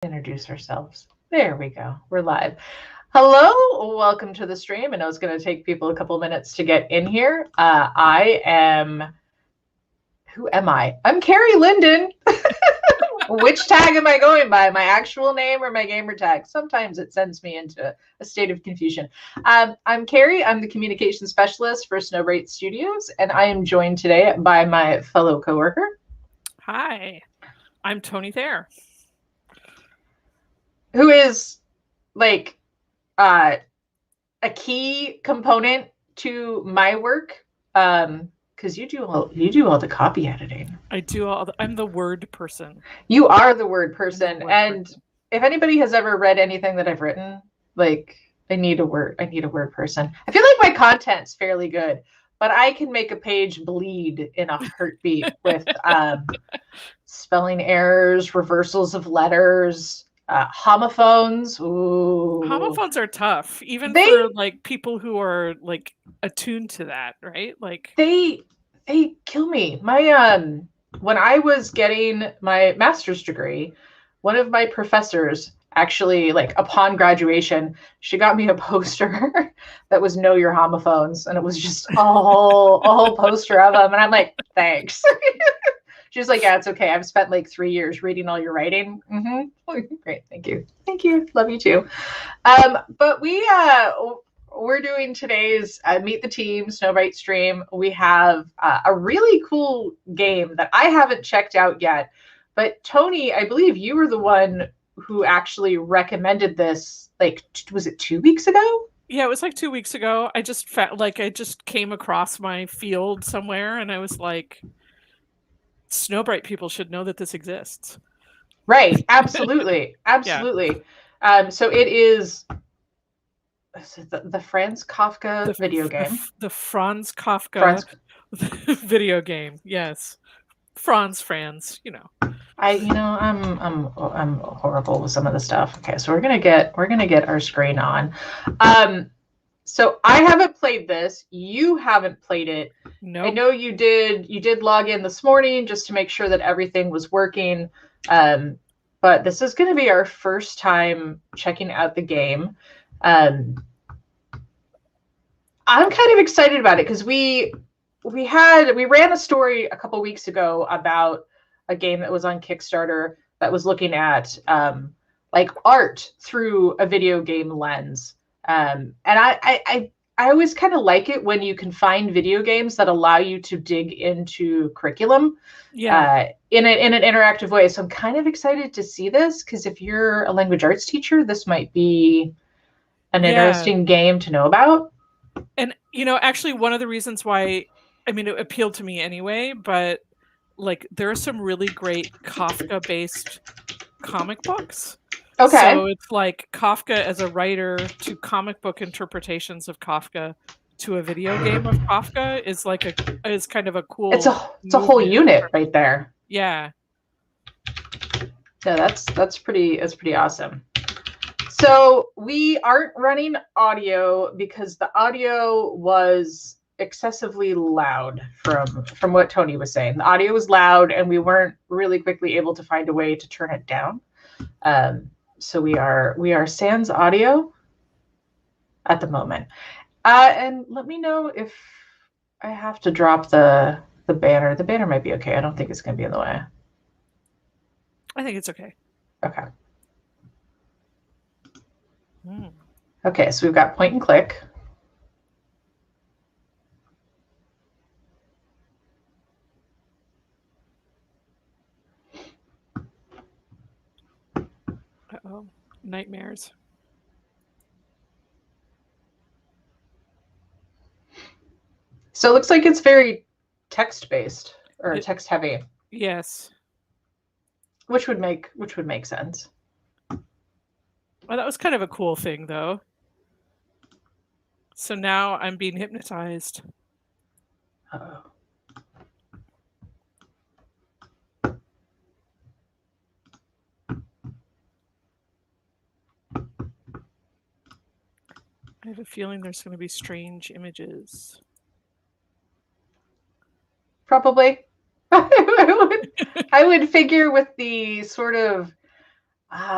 Introduce ourselves. There we go. We're live. Hello, welcome to the stream. I know it's going to take people a couple minutes to get in here. Who am I? I'm Carrie Linden. Which tag am I going by? My actual name or my gamer tag? Sometimes it sends me into a state of confusion. I'm Carrie. I'm the communication specialist for Snowbright Studios, and I am joined today by my fellow coworker. Hi, I'm Tony Thayer. Who is like a key component to my work, because you do all the copy editing. I'm the word person. You are the word person, and if anybody has ever read anything that I've written, like I need a word person. I feel like my content's fairly good, but I can make a page bleed in a heartbeat with spelling errors, reversals of letters. Homophones. Ooh. Homophones are tough, even for like people who are like attuned to that, right? Like they kill me. My when I was getting my master's degree, one of my professors actually, like upon graduation, she got me a poster that was "Know Your Homophones," and it was just a whole poster of them, and I'm like, thanks. She was like, yeah, it's okay. I've spent like 3 years reading all your writing. Mm-hmm. Great. Thank you. Thank you. Love you too. But we're doing today's Meet the Team Snowbright stream. We have a really cool game that I haven't checked out yet. But Tony, I believe you were the one who actually recommended this. Like, was it 2 weeks ago? Yeah, it was like 2 weeks ago. I just came across my field somewhere, and I was like, Snowbright people should know that this exists. Right. Absolutely. Absolutely. Yeah. So it is the Franz Kafka video game. The Franz Kafka video game. Yes. Franz, you know. I'm horrible with some of the stuff. Okay, so we're gonna get our screen on. So I haven't played this. You haven't played it. No. I know you did. You did log in this morning just to make sure that everything was working. But this is going to be our first time checking out the game. I'm kind of excited about it because we ran a story a couple weeks ago about a game that was on Kickstarter that was looking at like art through a video game lens. And I always kind of like it when you can find video games that allow you to dig into curriculum in an interactive way. So I'm kind of excited to see this because if you're a language arts teacher, this might be an interesting game to know about. And, actually one of the reasons why, it appealed to me anyway, but like there are some really great Kafka-based comic books. Okay. So it's like Kafka as a writer to comic book interpretations of Kafka to a video game of Kafka is kind of a cool. It's a whole unit right there. Yeah. Yeah, that's pretty awesome. So we aren't running audio because the audio was excessively loud from what Tony was saying. The audio was loud and we weren't really quickly able to find a way to turn it down. So we are sans audio at the moment. And let me know if I have to drop the banner. The banner might be okay. I don't think it's going to be in the way. I think it's okay. Okay. Okay, so we've got point and click. Uh-oh. Nightmares. So it looks like it's very text-based or text-heavy. Yes. Which would make sense. Well, that was kind of a cool thing, though. So now I'm being hypnotized. Uh-oh. I have a feeling there's going to be strange images. Probably. I would figure with the sort of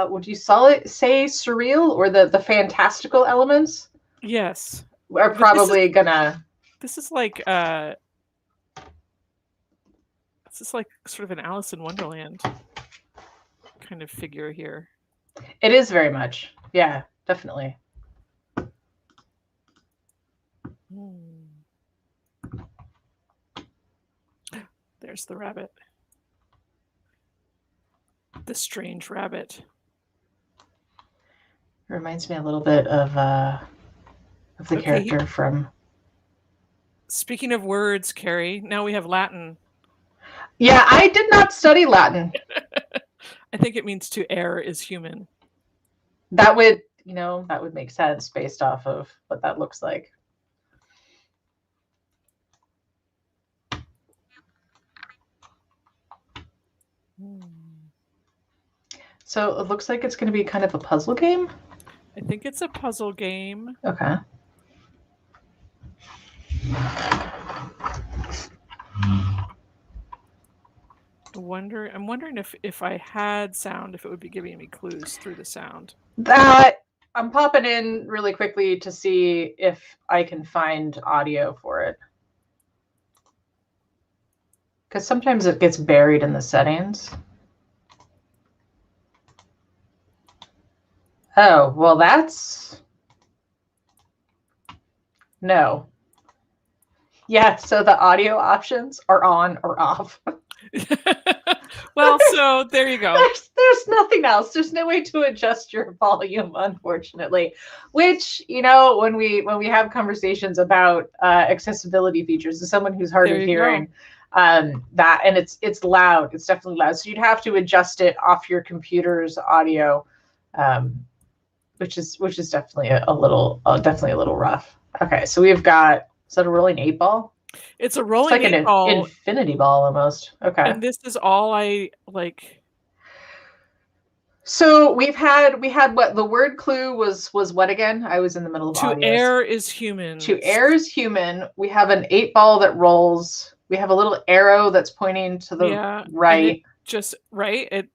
Would you say surreal or the fantastical elements? Yes. Are But probably gonna. this is like sort of an Alice in Wonderland kind of figure here. It is very much. Yeah, definitely. There's the rabbit. The strange rabbit. Reminds me a little bit of the character from. Speaking of words, Carrie, now we have Latin. Yeah, I did not study Latin. I think it means to err is human. That would make sense based off of what that looks like. So it looks like it's going to be kind of a puzzle game. I think it's a puzzle game. Okay. I'm wondering if I had sound, if it would be giving me clues through the sound. I'm popping in really quickly to see if I can find audio for it. Because sometimes it gets buried in the settings. Oh, well, that's... No. Yeah, so the audio options are on or off. Well, so there you go. There's nothing else. There's no way to adjust your volume, unfortunately. Which, when we have conversations about accessibility features, as someone who's hard of hearing, and it's loud. It's definitely loud. So you'd have to adjust it off your computer's audio, which is definitely a little rough. Okay, so we've got. Is that a rolling 8-ball? It's a rolling 8-ball. An infinity ball almost. Okay. And this is all I like. So we had what the word clue was what again? I was in the middle of audios. To err is human. To err is human. We have an 8-ball that rolls. We have a little arrow that's pointing to the right. Just right.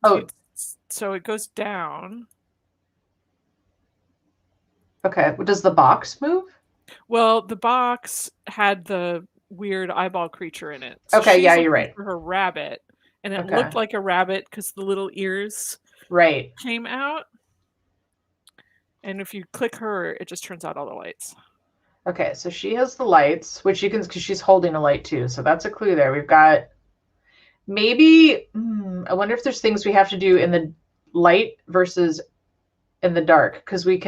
So it goes down. Okay. Does the box move? Well, the box had the weird eyeball creature in it. So okay, yeah, you're right. For her rabbit, and it looked like a rabbit because the little ears came out. And if you click her, it just turns out all the lights. Okay, so she has the lights, which you can, because she's holding a light too. So that's a clue there. We've got maybe, I wonder if there's things we have to do in the light versus in the dark, because we've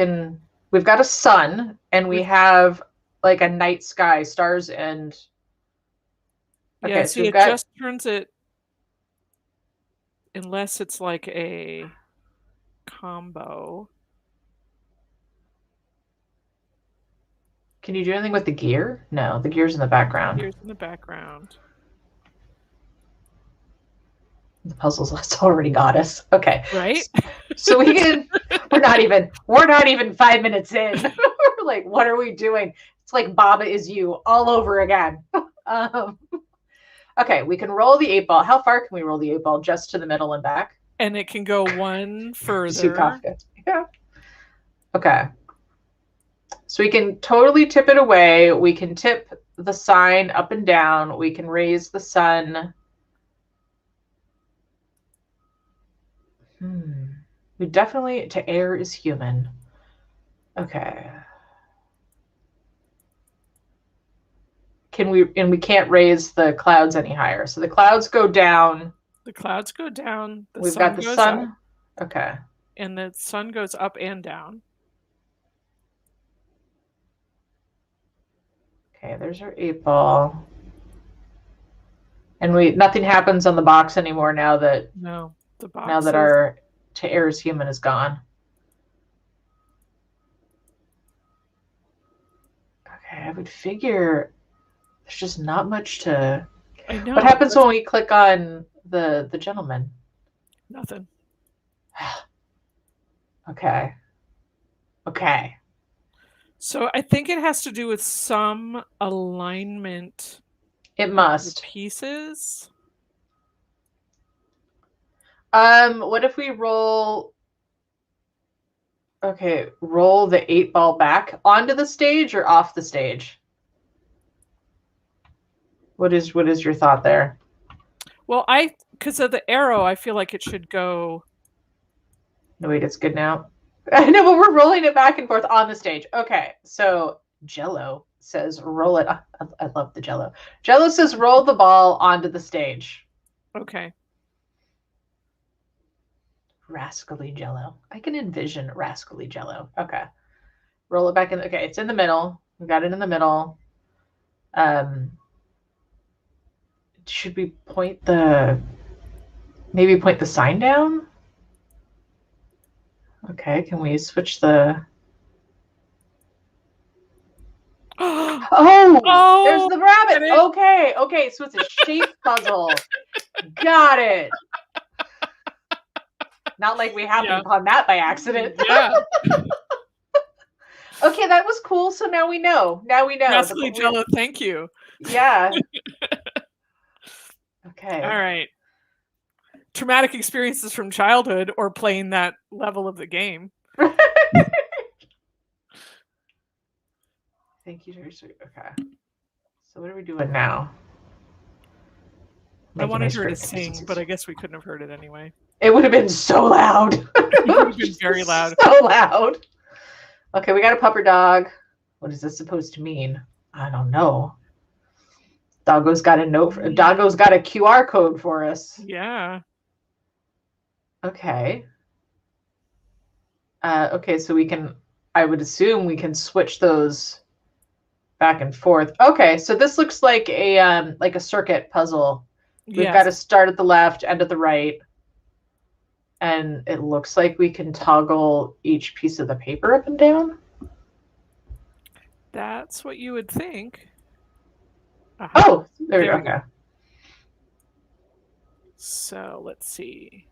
got a sun and we have like a night sky, stars and. Okay, yeah, so it just turns it, unless it's like a combo. Can you do anything with the gear? No, the gear's in the background. The gear's in the background. The puzzles already got us. Okay. Right? So we can we're not even 5 minutes in. We're like, what are we doing? It's like Baba Is You all over again. Okay, we can roll the 8-ball. How far can we roll the 8-ball? Just to the middle and back? And it can go one further. Kafka. Yeah. Okay. So we can totally tip it away. We can tip the sign up and down. We can raise the sun. We definitely, to err is human. Okay. We can't raise the clouds any higher. So the clouds go down. The clouds go down. We've got the sun. Okay. And the sun goes up and down. Okay, there's our 8-ball. And nothing happens on the box anymore now that our to err is human is gone. Okay, I would figure there's just not much to. I know. What happens when we click on the gentleman? Nothing. Okay. So I think it has to do with some alignment. It must. Pieces. What if we roll Okay, roll the 8-ball back onto the stage or off the stage? What is your thought there? Well, because of the arrow, I feel like it should go. No, wait, it's good now. No, but we're rolling it back and forth on the stage. Okay, so Jello says roll it. I love the Jello. Jello says roll the ball onto the stage. Okay. Rascally Jello. I can envision rascally Jello. Okay. Roll it back in. Okay, it's in the middle. We got it in the middle. Should we maybe point the sign down? Okay, can we switch the... Oh, there's the rabbit. Okay, so it's a shape puzzle. Got it. Not like we happened upon that by accident. Yeah. Okay, that was cool. So now we know. Rascally Jello, thank you. Yeah. Okay. All right. Traumatic experiences from childhood or playing that level of the game. Thank you, Teresa. Okay. So what are we doing now? I wanted her to sing, but I guess we couldn't have heard it anyway. It would have been so loud. It would have been very loud. So loud. Okay, we got a pupper dog. What is this supposed to mean? I don't know. Doggo's got a note. Doggo's got a QR code for us. Yeah. Okay. Okay, so we can, I would assume we can switch those back and forth. Okay, so this looks like a circuit puzzle. We've got to start at the left, end at the right. And it looks like we can toggle each piece of the paper up and down. That's what you would think. Oh, there we go. Okay. So let's see.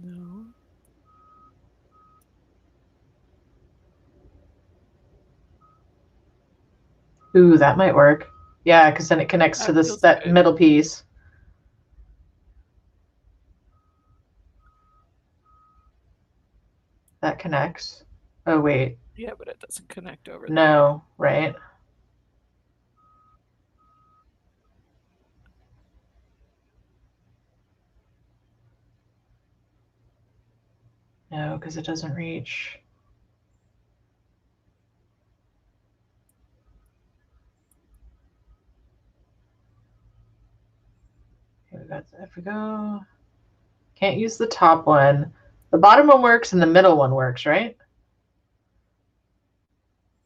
No. Ooh, that might work. Yeah, because then it connects to that middle piece. That connects. Oh, wait. Yeah, but it doesn't connect over there. No, right? No, because it doesn't reach. Okay, we got that. If we go, can't use the top one. The bottom one works and the middle one works, right?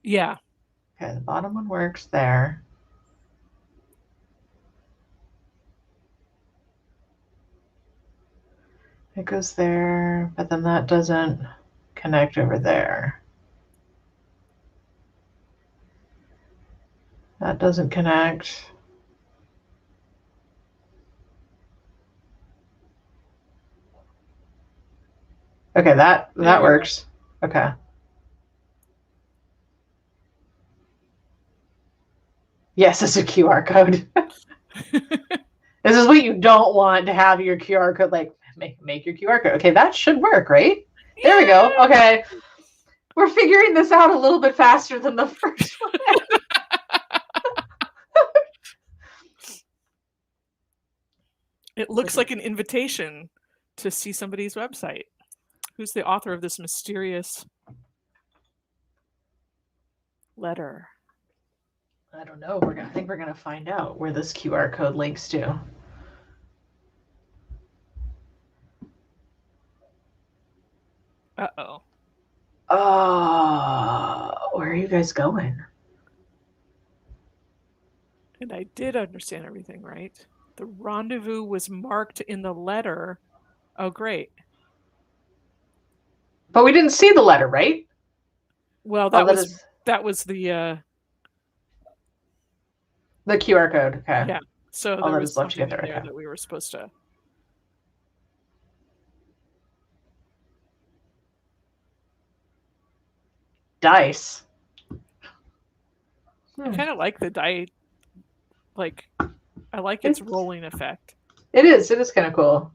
Yeah. Okay, the bottom one works there. It goes there, but then that doesn't connect over there. That doesn't connect. Okay, that works. Okay. Yes, it's a QR code. This is what you don't want to have your QR code, like make your QR code. Okay, that should work, right? There we go. Okay. We're figuring this out a little bit faster than the first one. It looks like an invitation to see somebody's website. Who's the author of this mysterious letter? I don't know. I think we're going to find out where this QR code links to. Uh-oh. Where are you guys going? And I did understand everything, right? The rendezvous was marked in the letter. Oh, great. But we didn't see the letter, right? Well, that was the QR code. Okay. Yeah. So there was something in there that we were supposed to. dice. I kind of like the die. Like, I like its rolling effect. It is kind of cool.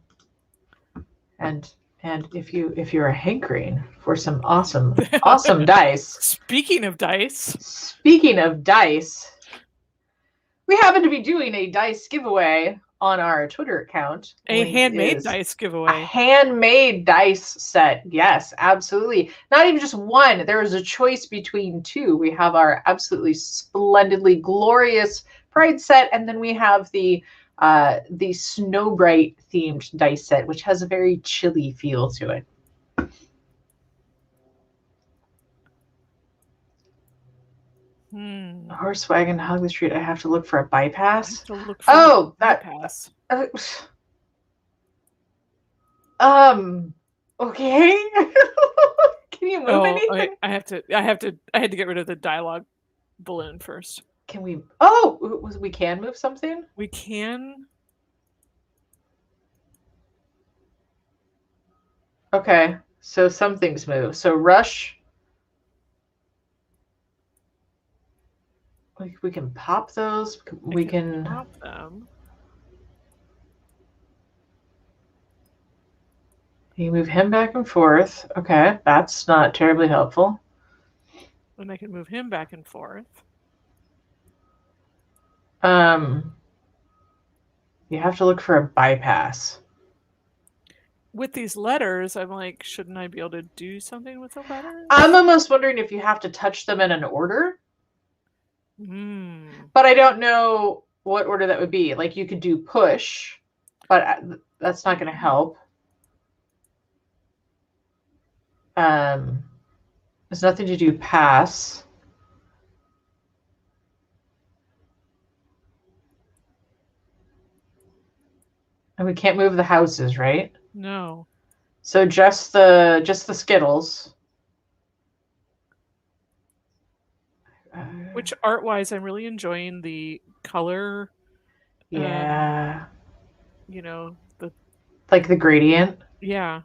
And if you're hankering for some awesome dice. Speaking of dice, we happen to be doing a dice giveaway on our Twitter account. A handmade dice giveaway. A handmade dice set. Yes, absolutely. Not even just one. There is a choice between two. We have our absolutely splendidly glorious Pride set, and then we have the Snowbright themed dice set, which has a very chilly feel to it. Horse wagon, hug the street. I have to look for a bypass. Bypass. Okay. Can you move anything? I had to get rid of the dialogue balloon first. Can we? Oh, we can move something. We can. Okay, so some things move. So rush. We can pop those. We can pop them. You move him back and forth. Okay, that's not terribly helpful. And I can move him back and forth. You have to look for a bypass. With these letters, I'm like, shouldn't I be able to do something with the letters? I'm almost wondering if you have to touch them in an order. But I don't know what order that would be. Like, you could do push, but that's not going to help. There's nothing to do pass. And we can't move the houses, right? No. So just the Skittles. Which art-wise, I'm really enjoying the color. Yeah. Like the gradient. Yeah.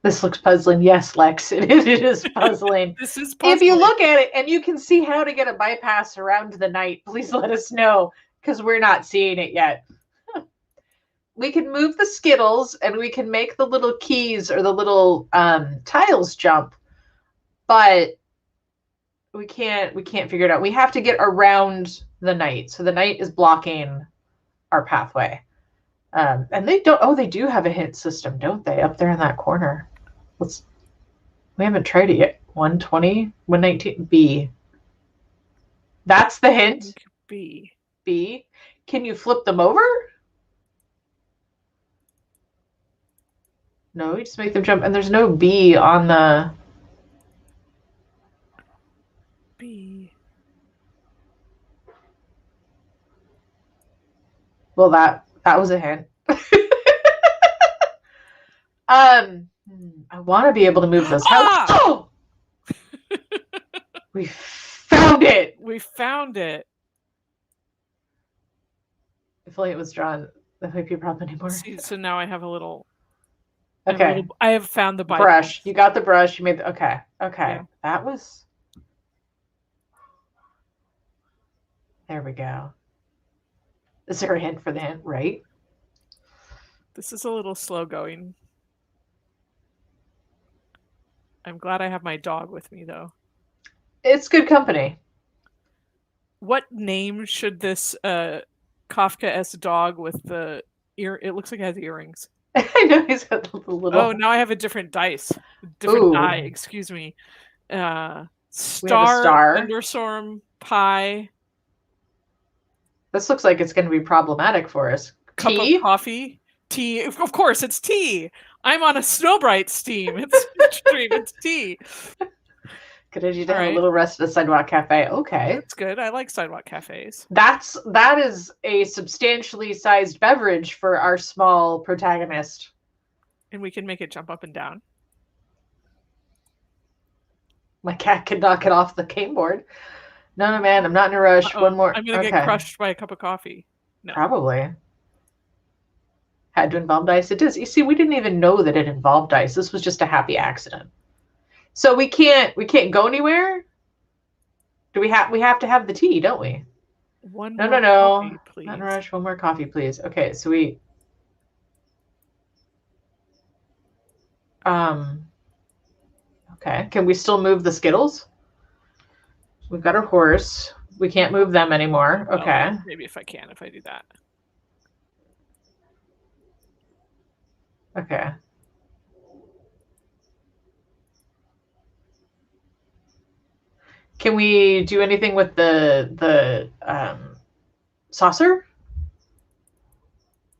This looks puzzling. Yes, Lex, it is puzzling. This is puzzling. If you look at it and you can see how to get a bypass around the night, please let us know, because we're not seeing it yet. We can move the Skittles and we can make the little keys or the little tiles jump, but we can't figure it out. We have to get around the night. So the night is blocking our pathway. And they do have a hint system, don't they? Up there in that corner. We haven't tried it yet. 120, 119, B. That's the hint. B. Can you flip them over? No, you just make them jump. And there's no B on the... B. Well, that was a hint. I want to be able to move those houses. Oh! We found it. If only it was drawn. That might be a problem anymore. See, so now I have a little. Okay. I have found the brush. You got the brush. You made the. Okay. Yeah. That was. There we go. Is there a hint for the hint? Right. This is a little slow going. I'm glad I have my dog with me, though. It's good company. What name should this Kafka-esque dog with the ear? It looks like it has earrings. I know he's got the little. Oh, now I have a different dice. Die. Excuse me. Star. Thunderstorm. Pie. This looks like it's going to be problematic for us. Cup of coffee. Tea. Of course, it's tea. I'm on a Snowbright steam. It's tea. Could have you done a little rest at a sidewalk cafe? Okay, that's good. I like sidewalk cafes. That is a substantially sized beverage for our small protagonist. And we can make it jump up and down. My cat can knock it off the game board. No, man, I'm not in a rush. One more. I'm going to get crushed by a cup of coffee. No. Probably. Had to involve dice. It does. You see, we didn't even know that it involved dice. This was just a happy accident. So we can't go anywhere? Do we have to have the tea, don't we? One No, more no, no. coffee, please. Not in a rush. One more coffee, please. Okay, so we okay. Can we still move the Skittles? We've got our horse. We can't move them anymore. Okay. Well, maybe if I do that. Okay. Can we do anything with the saucer?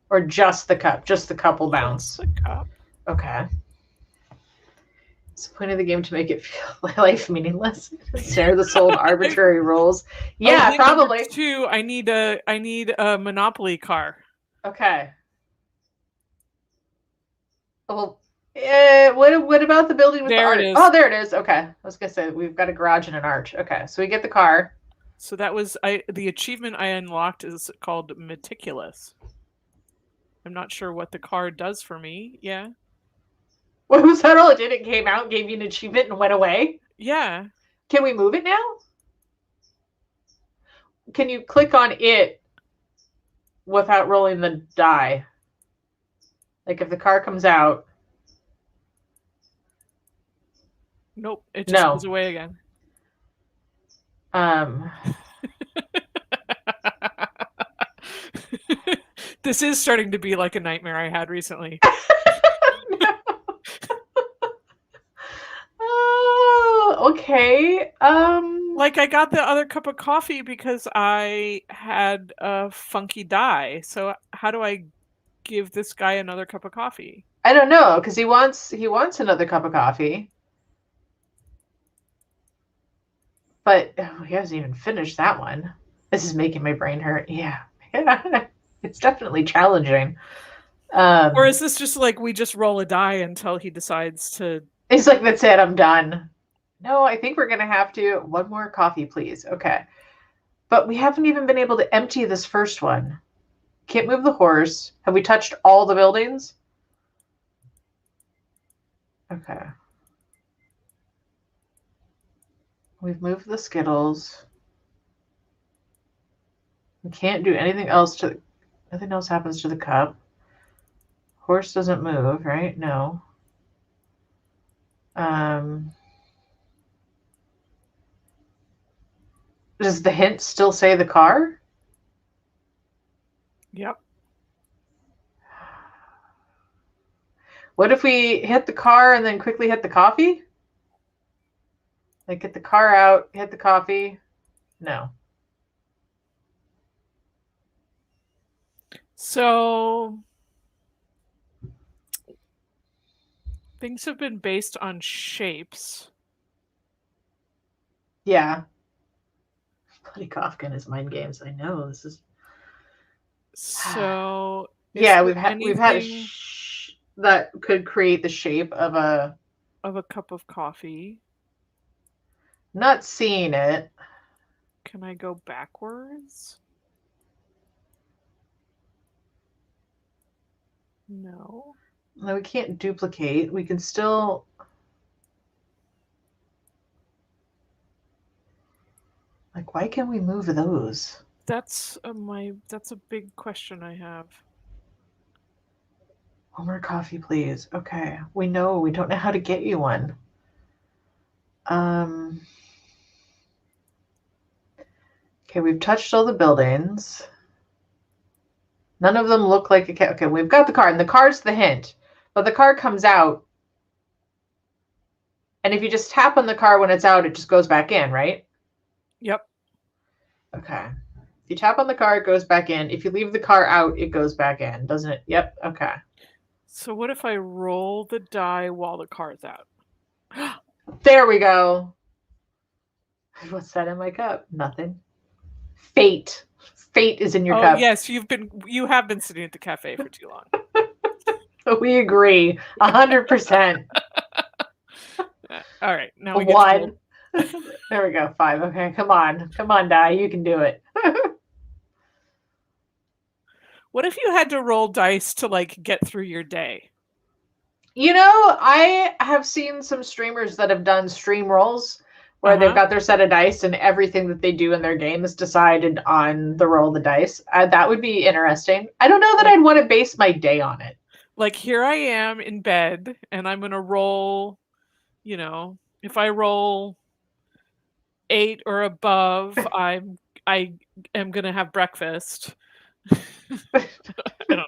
Or just the cup? Just the cup will bounce? Just the cup. Okay. It's the point of the game to make it feel life meaningless. Share the soul arbitrary rules. Yeah, probably. 2, I need a Monopoly car. Okay. Well, what about the building with the arch? Oh, there it is. Okay. I was gonna say we've got a garage and an arch. Okay, so we get the car. So that was the achievement I unlocked is called Meticulous. I'm not sure what the car does for me. Yeah. What was that all it did? It came out, gave you an achievement, and went away? Yeah. Can we move it now? Can you click on it without rolling the die? Like if the car comes out. Nope. It just goes away again. This is starting to be like a nightmare I had recently. Oh, okay. Like I got the other cup of coffee because I had a funky die. So how do I give this guy another cup of coffee? I don't know, because he wants another cup of coffee. But he hasn't even finished that one. This is making my brain hurt. Yeah. It's definitely challenging. Or is this just like we just roll a die until he decides to... It's like, that's it, I'm done. No, I think we're going to have to... One more coffee, please. Okay. But we haven't even been able to empty this first one. Can't move the horse. Have we touched all the buildings? Okay. We've moved the Skittles. We can't do anything else to... Nothing else happens to the cup. Horse doesn't move, right? No. Does the hint still say the car? Yep. What if we hit the car and then quickly hit the coffee? Like get the car out, hit the coffee? No. So things have been based on shapes. Yeah. Bloody Kafka and his mind games. I know this is. So yeah, we've had that could create the shape of a cup of coffee. Not seeing it. Can I go backwards? No. No, we can't duplicate. We can still... Like, why can't we move those? That's a big question I have. One more coffee, please. Okay. We don't know how to get you one. Okay, we've touched all the buildings. None of them look like a cat. Okay, we've got the car, and the car's the hint. But the car comes out. And if you just tap on the car when it's out, it just goes back in, right? Yep. Okay. If you tap on the car, it goes back in. If you leave the car out, it goes back in, doesn't it? Yep. Okay. So what if I roll the die while the car's out? There we go. What's that in my cup? Nothing. Fate. Fate is in your cup. Yes, you have been sitting at the cafe for too long. We agree. 100%. All right. Now we get 1. There we go. 5. Okay, come on. Come on, die. You can do it. What if you had to roll dice to like get through your day? I have seen some streamers that have done stream rolls where they've Uh-huh. got their set of dice and everything that they do in their game is decided on the roll of the dice. That would be interesting. I don't know that Like I'd want to base my day on it. like here I am in bed and I'm going to roll, if I roll 8 or above, I am going to have breakfast. I don't know.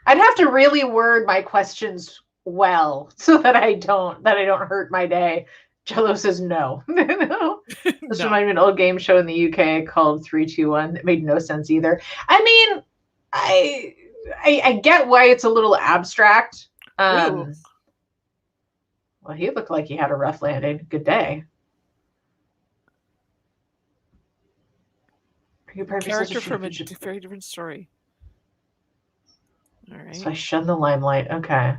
I'd have to really word my questions well so that I don't hurt my day. Jello says no. This No. reminds me of an old game show in the UK called 321 that made no sense either. I mean, I get why it's a little abstract. Ooh. Well, he looked like he had a rough landing. Good day. Character from a very different story. All right. So I shun the limelight. Okay.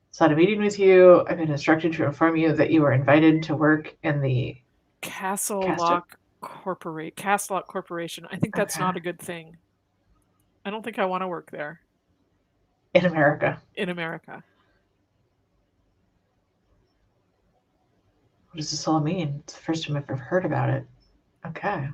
So I had a meeting with you. I've been instructed to inform you that you were invited to work in the Castle Lock Corporation. I think that's not a good thing. I don't think I want to work there. In America. In America. What does this all mean? It's the first time I've ever heard about it. Okay.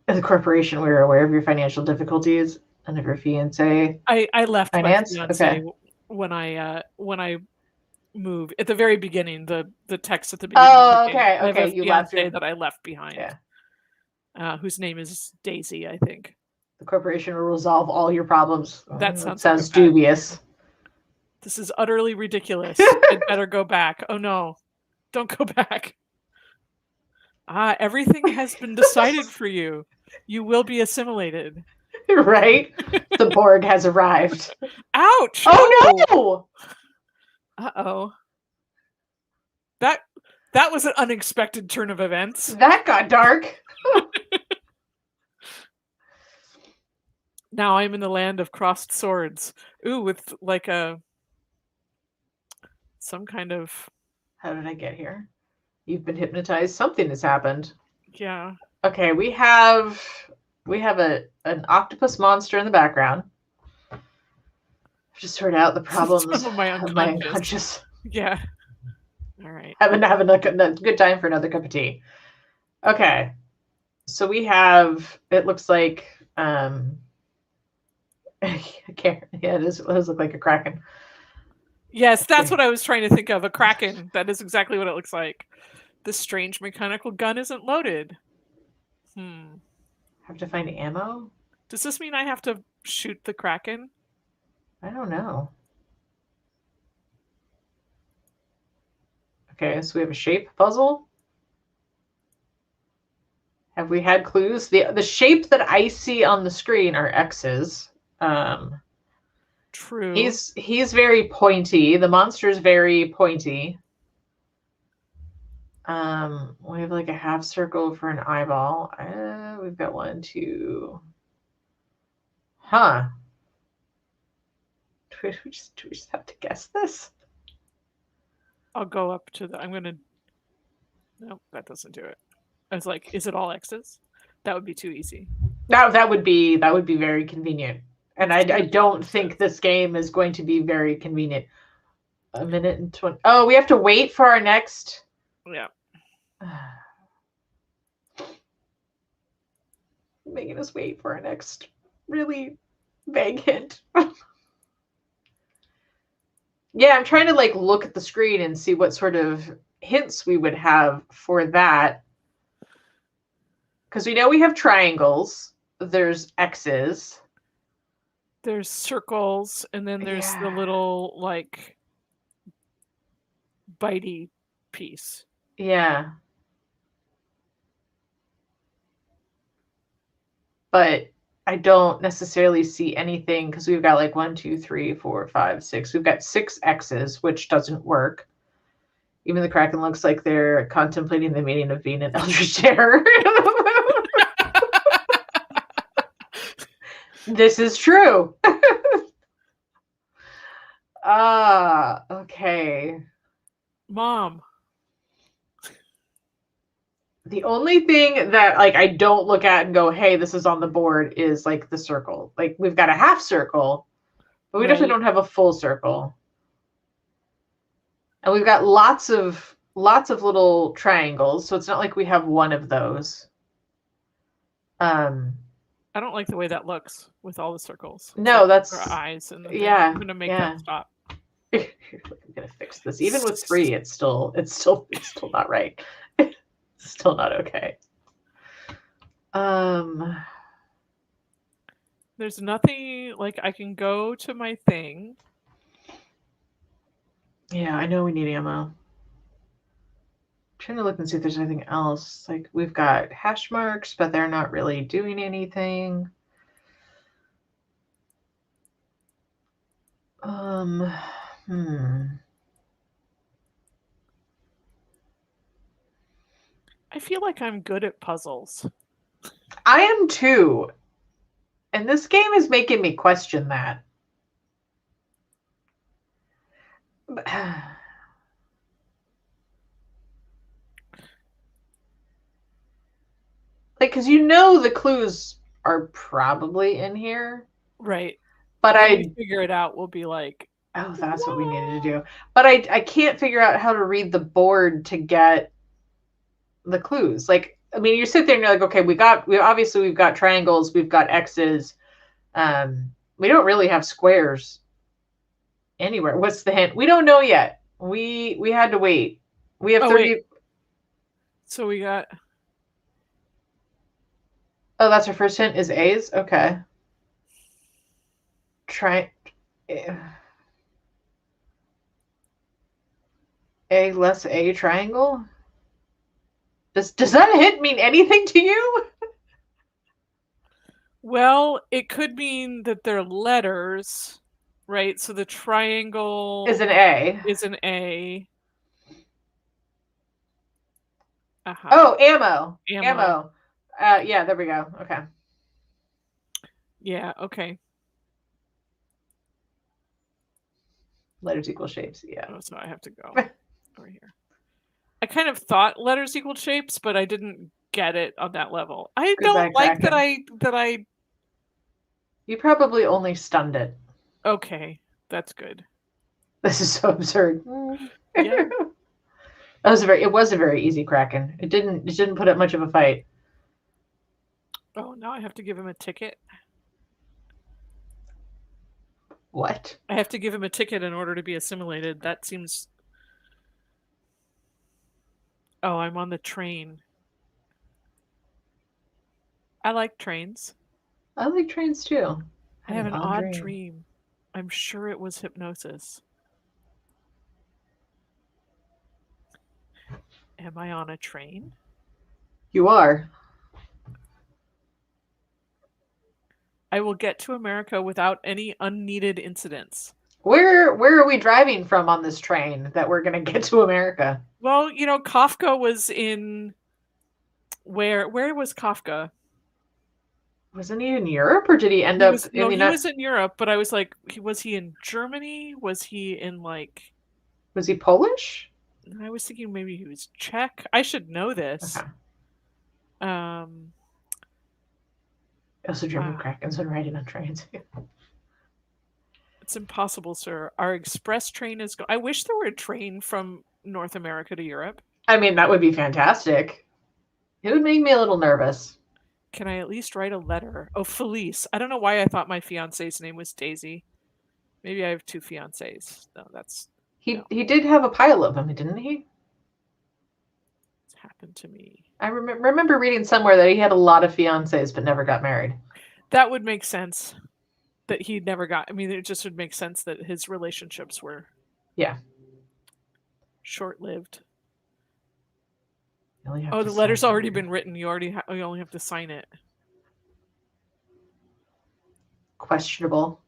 As a corporation, we were aware of your financial difficulties and of your fiance. I left finance? my fiance when I moved at the very beginning. The text at the beginning. Oh, okay, okay. You left that I left behind. Yeah. Whose name is Daisy, I think. The corporation will resolve all your problems. That sounds like dubious. This is utterly ridiculous. I'd better go back. Oh no, don't go back. Everything has been decided for you. You will be assimilated. Right? The Borg has arrived. Ouch! Oh no! Uh-oh. That was an unexpected turn of events. That got dark. Now I'm in the land of crossed swords. Ooh, with like some kind of... How did I get here? You've been hypnotized. Something has happened. Yeah. Okay, we have an octopus monster in the background. I've just sorted out the problems of my unconscious. Yeah. All right. Having a good time for another cup of tea. Okay. So we have, it looks like, I can't, yeah, it does look like a kraken. Yes, that's what I was trying to think of, a kraken. That is exactly what it looks like. This strange mechanical gun isn't loaded. Have to find ammo? Does this mean I have to shoot the kraken? I don't know. Okay, so we have a shape puzzle. Have we had clues? The shape that I see on the screen are X's. True. He's very pointy. The monster's very pointy. We have like a half circle for an eyeball. We've got 1, 2. Huh. Do we just have to guess this? I'll go up to I'm gonna... Nope, that doesn't do it. I was like, is it all X's? That would be too easy. That would be very convenient. And I don't think this game is going to be very convenient. 1 minute and 20. Oh, we have to wait for our next. Yeah. Making us wait for our next really vague hint. Yeah, I'm trying to like look at the screen and see what sort of hints we would have for that. Because we know we have triangles. There's X's. There's circles, and then there's the little like bitey piece. Yeah. But I don't necessarily see anything because we've got like 1, 2, 3, 4, 5, 6. We've got 6 X's, which doesn't work. Even the Kraken looks like they're contemplating the meaning of being an eldritch terror. This is true. Okay. Mom. The only thing that like I don't look at and go, hey, this is on the board is like the circle. Like we've got a half circle. But we definitely Right. don't have a full circle. And we've got lots of little triangles, so it's not like we have one of those. Um, I don't like the way that looks with all the circles. It's no, like our that's eyes and the thing. yeah, I'm gonna make yeah. that stop. I'm gonna fix this. Even with 3, it's still not right. Still not okay. There's nothing like I can go to my thing. Yeah, I know we need ammo. I'm trying to look and see if there's anything else. Like we've got hash marks, but they're not really doing anything. I feel like I'm good at puzzles. I am too. And this game is making me question that. Like, because you know the clues are probably in here. Right. But when we figure it out, we'll be like, oh, that's what we needed to do. But I can't figure out how to read the board to get the clues. Like, I mean, you sit there and you're like, okay, we've got triangles, we've got X's. We don't really have squares anywhere. What's the hint? We don't know yet. We had to wait. We have 30. Wait. So we got. Oh, that's our first hint is A's? Okay. A less A triangle? Does that hint mean anything to you? Well, it could mean that they're letters, right? So the triangle is an A. Is an A. Uh-huh. Oh, ammo. Yeah, there we go. Okay. Yeah, okay. Letters equal shapes, yeah. Oh, so I have to go over here. I kind of thought letters equal shapes, but I didn't get it on that level. I don't like that I You probably only stunned it. Okay, that's good. This is so absurd. Yeah. It was a very easy Kraken. It didn't put up much of a fight. Oh, now I have to give him a ticket. What? I have to give him a ticket in order to be assimilated. That seems. Oh, I'm on the train. I like trains. I like trains too. I have an odd dream. I'm sure it was hypnosis. Am I on a train? You are. I will get to America without any unneeded incidents. Where are we driving from on this train that we're going to get to America? Well, Kafka was in... Where was Kafka? Wasn't he in Europe, or did he end up in he was in Europe, but I was like, was he in Germany? Was he in like... Was he Polish? I was thinking maybe he was Czech. I should know this. Okay. Also, German Krakens are riding on trains. It's impossible, sir. Our express train is... I wish there were a train from North America to Europe. I mean, that would be fantastic. It would make me a little nervous. Can I at least write a letter? Oh, Felice. I don't know why I thought my fiance's name was Daisy. Maybe I have 2 fiancés. No, that's... He did have a pile of them, didn't he? It's happened to me. I remember reading somewhere that he had a lot of fiancés but never got married. That would make sense. That he never got... I mean, it just would make sense that his relationships were... Yeah. Short-lived. Oh, the letter's already been written. You only have to sign it. Questionable.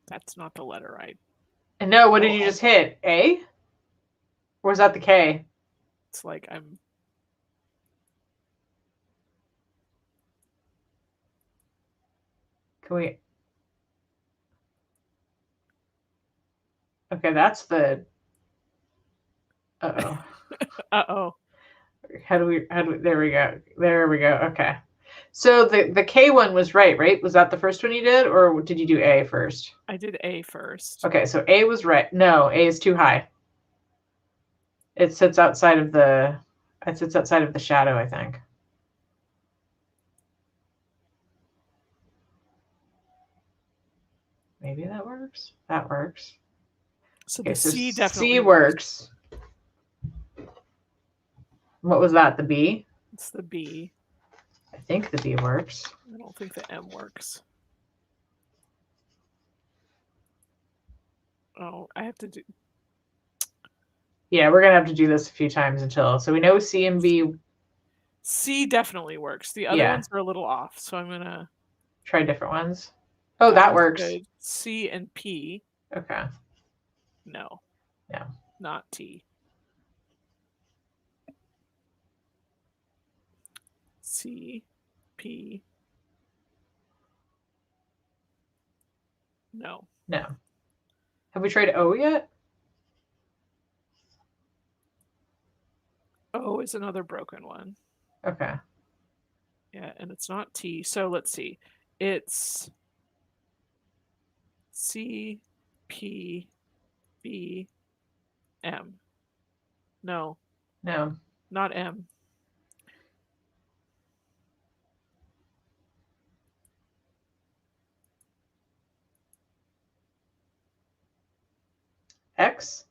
That's not the letter I... And no, what did you just hit? A? Or was that the K? It's like I'm... Can we... Okay, that's the... Uh-oh. Uh-oh. How do we... There we go. Okay. So the K one was right? Was that the first one you did, or did you do A first? I did A first. Okay, so A was right. No, A is too high. It sits outside of the shadow, I think. Maybe that works. That works. So Okay, the so C definitely C works. What was that? The B? It's the B. I think the B works. I don't think the M works. Oh, I have to do. Yeah, we're gonna have to do this a few times until. So we know C and B. C definitely works. The other ones are a little off, so I'm gonna try different ones. Oh, that works. Good. C and P. Okay. No. No. Not T. C, P. No. No. Have we tried O yet? O is another broken one. Okay. Yeah, and it's not T. So let's see. It's C, P, B, M. No. No. Not M. X?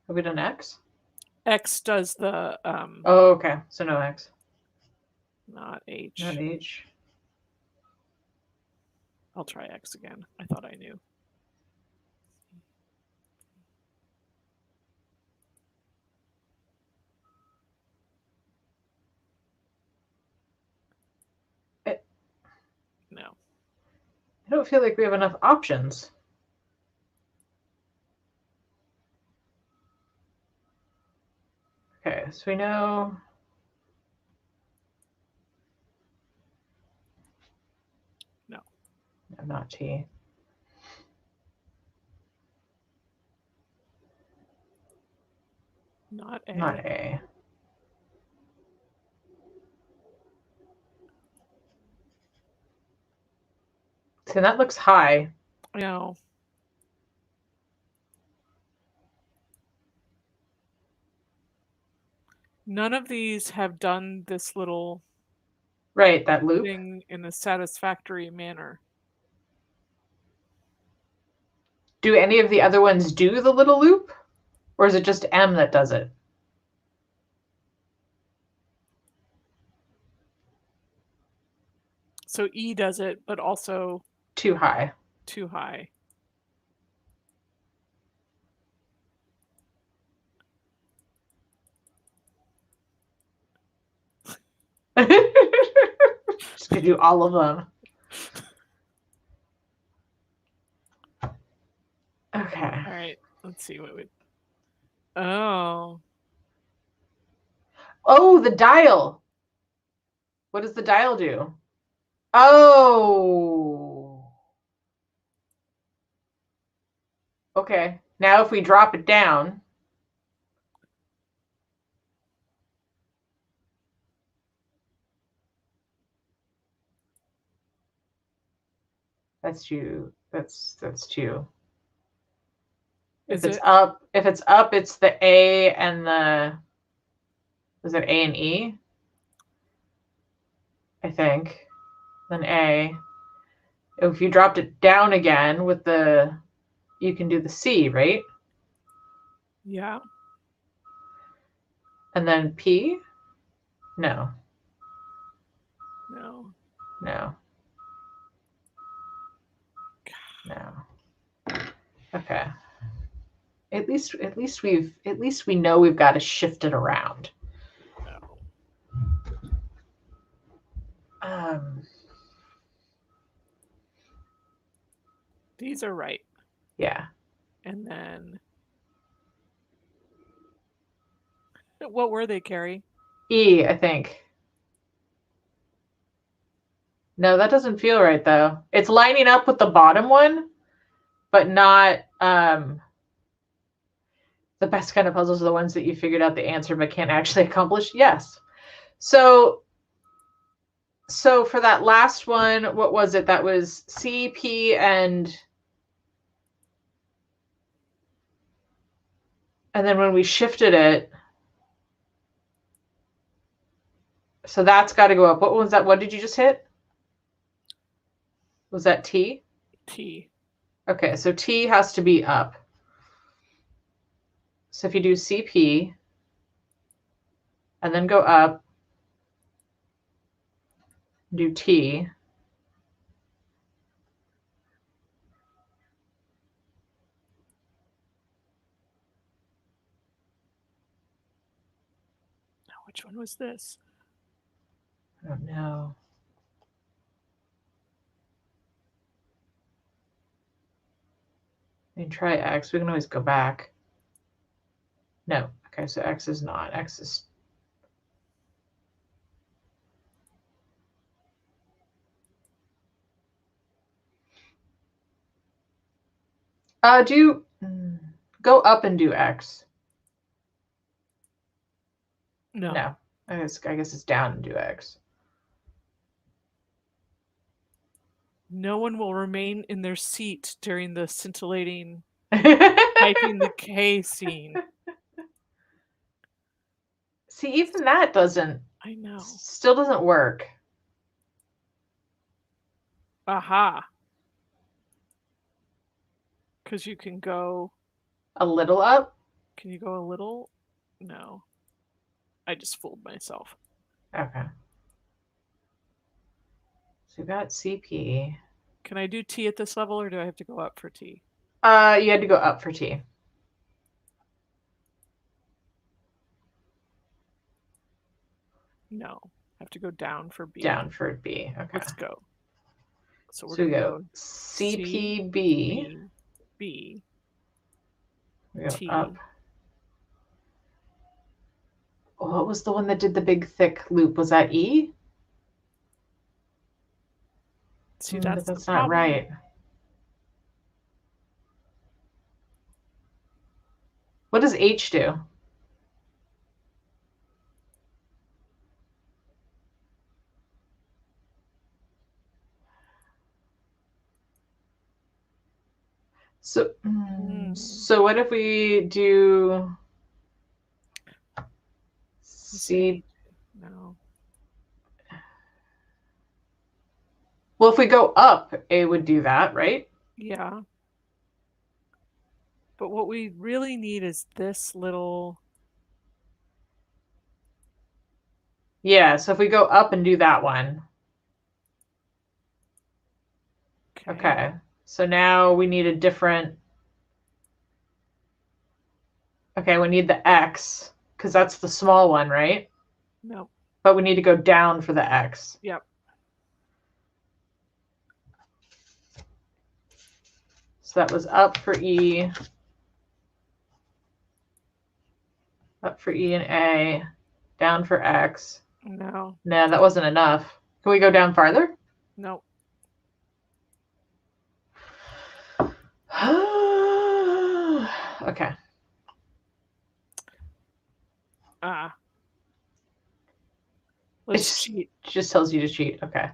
Have we done X? X does the Oh, okay. So no X. Not H. Not H. I'll try X again. I thought I knew. No. I don't feel like we have enough options. Okay, so we know. No. No, not T. Not A. Not A. So that looks high. No. None of these have done this little that loop thing in a satisfactory manner. Do any of the other ones do the little loop? Or is it just M that does it? So E does it, but also too high. Too high. Just gonna do all of them. Okay. All right. Let's see what we. Oh. Oh, the dial. What does the dial do? Oh. Okay. Now if we drop it down. That's two. That's two. If it's up, it's the A and the. Is it A and E? I think. Then A. If you dropped it down again with the, you can do the C, right? Yeah. And then P? No. No. No. No. Okay. At least we know we've got to shift it around. No. These are right. Yeah. And then what were they, Carrie? E, I think. No, that doesn't feel right though. It's lining up with the bottom one, but not the best kind of puzzles are the ones that you figured out the answer but can't actually accomplish. Yes. So So for that last one, what was it? That was C, P, and then when we shifted it, so that's got to go up. What was that? What did you just hit? Was that T? T. Okay, so T has to be up. So if you do CP and then go up, do T. Which one was this? I don't know. I mean, try X. We can always go back. No. Okay, so X is not. X is... Go up and do X. No. I guess it's down and do X. No one will remain in their seat during the scintillating typing the K scene. See, even that doesn't. I know. Still doesn't work. Aha. Because you can go a little up. Can you go a little? No. I just fooled myself. Okay. So we got CP. Can I do T at this level, or do I have to go up for T? You had to go up for T. No. I have to go down for B. Down for B. Okay. Let's go. So we're going to go CPB. B. T. Up. Oh, what was the one that did the big thick loop? Was that E? See, that's not right. What does H do? So what if we do C? No. Well, if we go up, A would do that, right? Yeah. But what we really need is this little... Yeah, so if we go up and do that one. Okay. So now we need a different... Okay, we need the X, because that's the small one, right? No. But we need to go down for the X. Yep. So that was up for E. Up for E and A. Down for X. No. No, that wasn't enough. Can we go down farther? No. Okay. Let's cheat. It just tells you to cheat. Okay.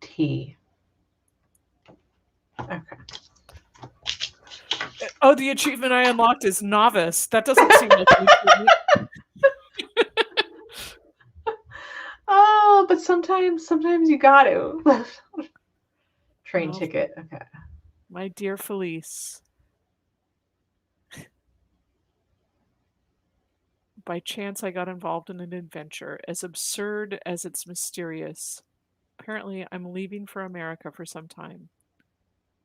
T. Okay. Oh, the achievement I unlocked is novice. That doesn't seem like an achievement. Oh, but sometimes you got to. Train ticket. Okay. My dear Felice. By chance, I got involved in an adventure, as absurd as it's mysterious. Apparently, I'm leaving for America for some time.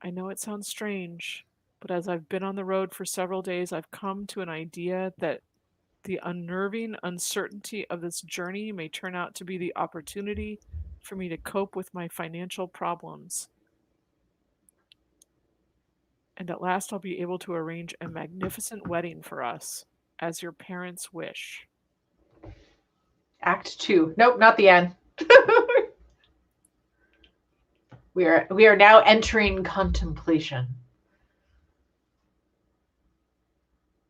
I know it sounds strange, but as I've been on the road for several days, I've come to an idea that the unnerving uncertainty of this journey may turn out to be the opportunity for me to cope with my financial problems. And at last I'll be able to arrange a magnificent wedding for us, as your parents wish. Act 2. Nope, not the end. We are now entering contemplation.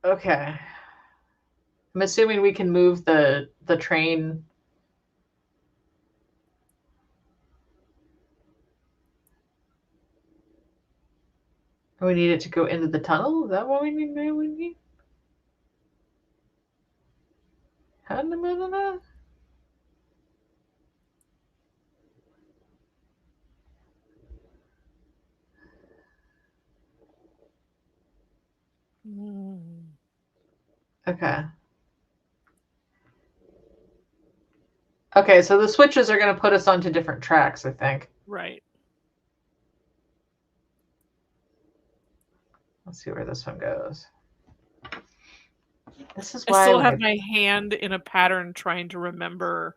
Okay. I'm assuming we can move the train. We need it to go into the tunnel? Is that what we need? How in the middle of that? Okay. Okay, so the switches are going to put us onto different tracks, I think. Right. Let's see where this one goes. This is I why still have my hand in a pattern trying to remember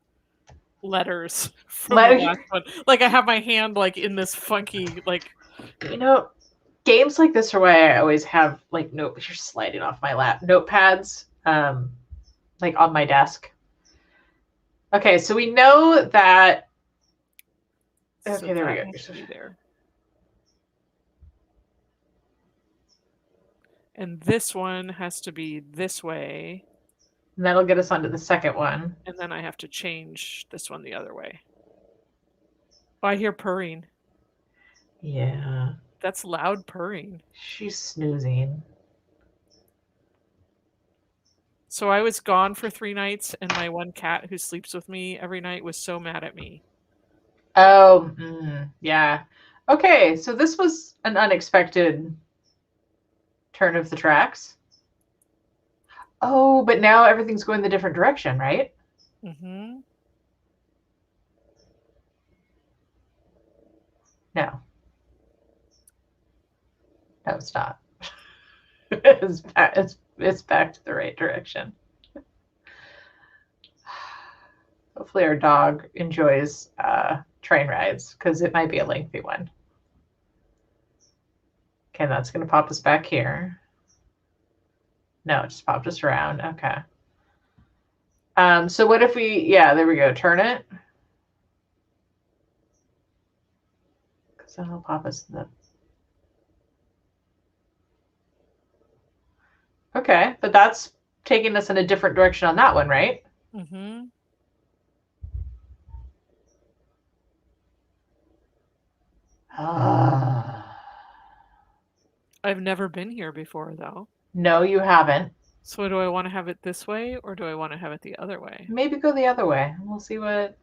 letters from the last one. Like I have my hand like in this funky like games like this are why I always have like you're sliding off my lap notepads like on my desk. Okay, so we know that. Okay, so there we that go. has to be there. And this one has to be this way. And that'll get us onto the second one. And then I have to change this one the other way. Oh, I hear purring. Yeah. That's loud purring. She's snoozing. So I was gone for 3 nights, and my one cat who sleeps with me every night was so mad at me. Oh, yeah. Okay, so this was an unexpected turn of the tracks. Oh, but now everything's going the different direction, right? Mm-hmm. No. No, it's not. It's back to the right direction. Hopefully our dog enjoys train rides because it might be a lengthy one. Okay, that's going to pop us back here. No, it just popped us around. Okay. So what if there we go, turn it. Because then it'll pop us in the... Okay, but that's taking us in a different direction on that one, right? Mm-hmm. I've never been here before, though. No, you haven't. So do I want to have it this way, or do I want to have it the other way? Maybe go the other way. We'll see what...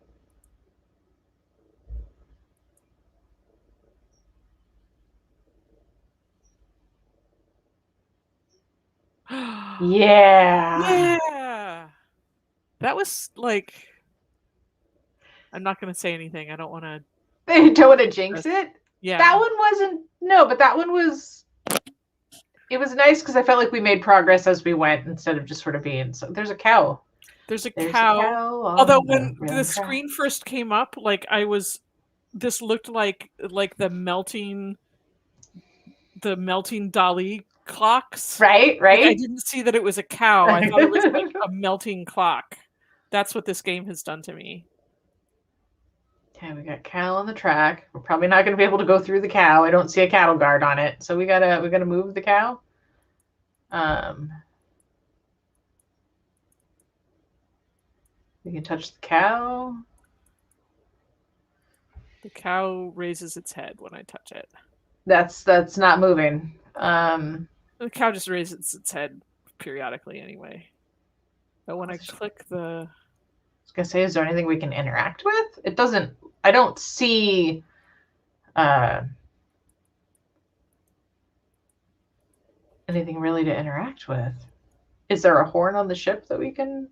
Yeah. Yeah. That was like... I'm not going to say anything. I don't want to... You don't want to jinx it? Yeah. That one wasn't... No, but that one was... It was nice because I felt like we made progress as we went instead of just sort of being... So there's a cow. There's a cow. Although when the screen first came up, like this looked like the melting Dali clocks. Right. Like, I didn't see that it was a cow. I thought it was like a melting clock. That's what this game has done to me. Okay, we got cow on the track. We're probably not going to be able to go through the cow. I don't see a cattle guard on it, so we gotta move the cow. We can touch the cow. The cow raises its head when I touch it. That's not moving. The cow just raises its head periodically anyway. But when I click the... I was going to say, is there anything we can interact with? It doesn't... I don't see... anything really to interact with. Is there a horn on the ship that we can...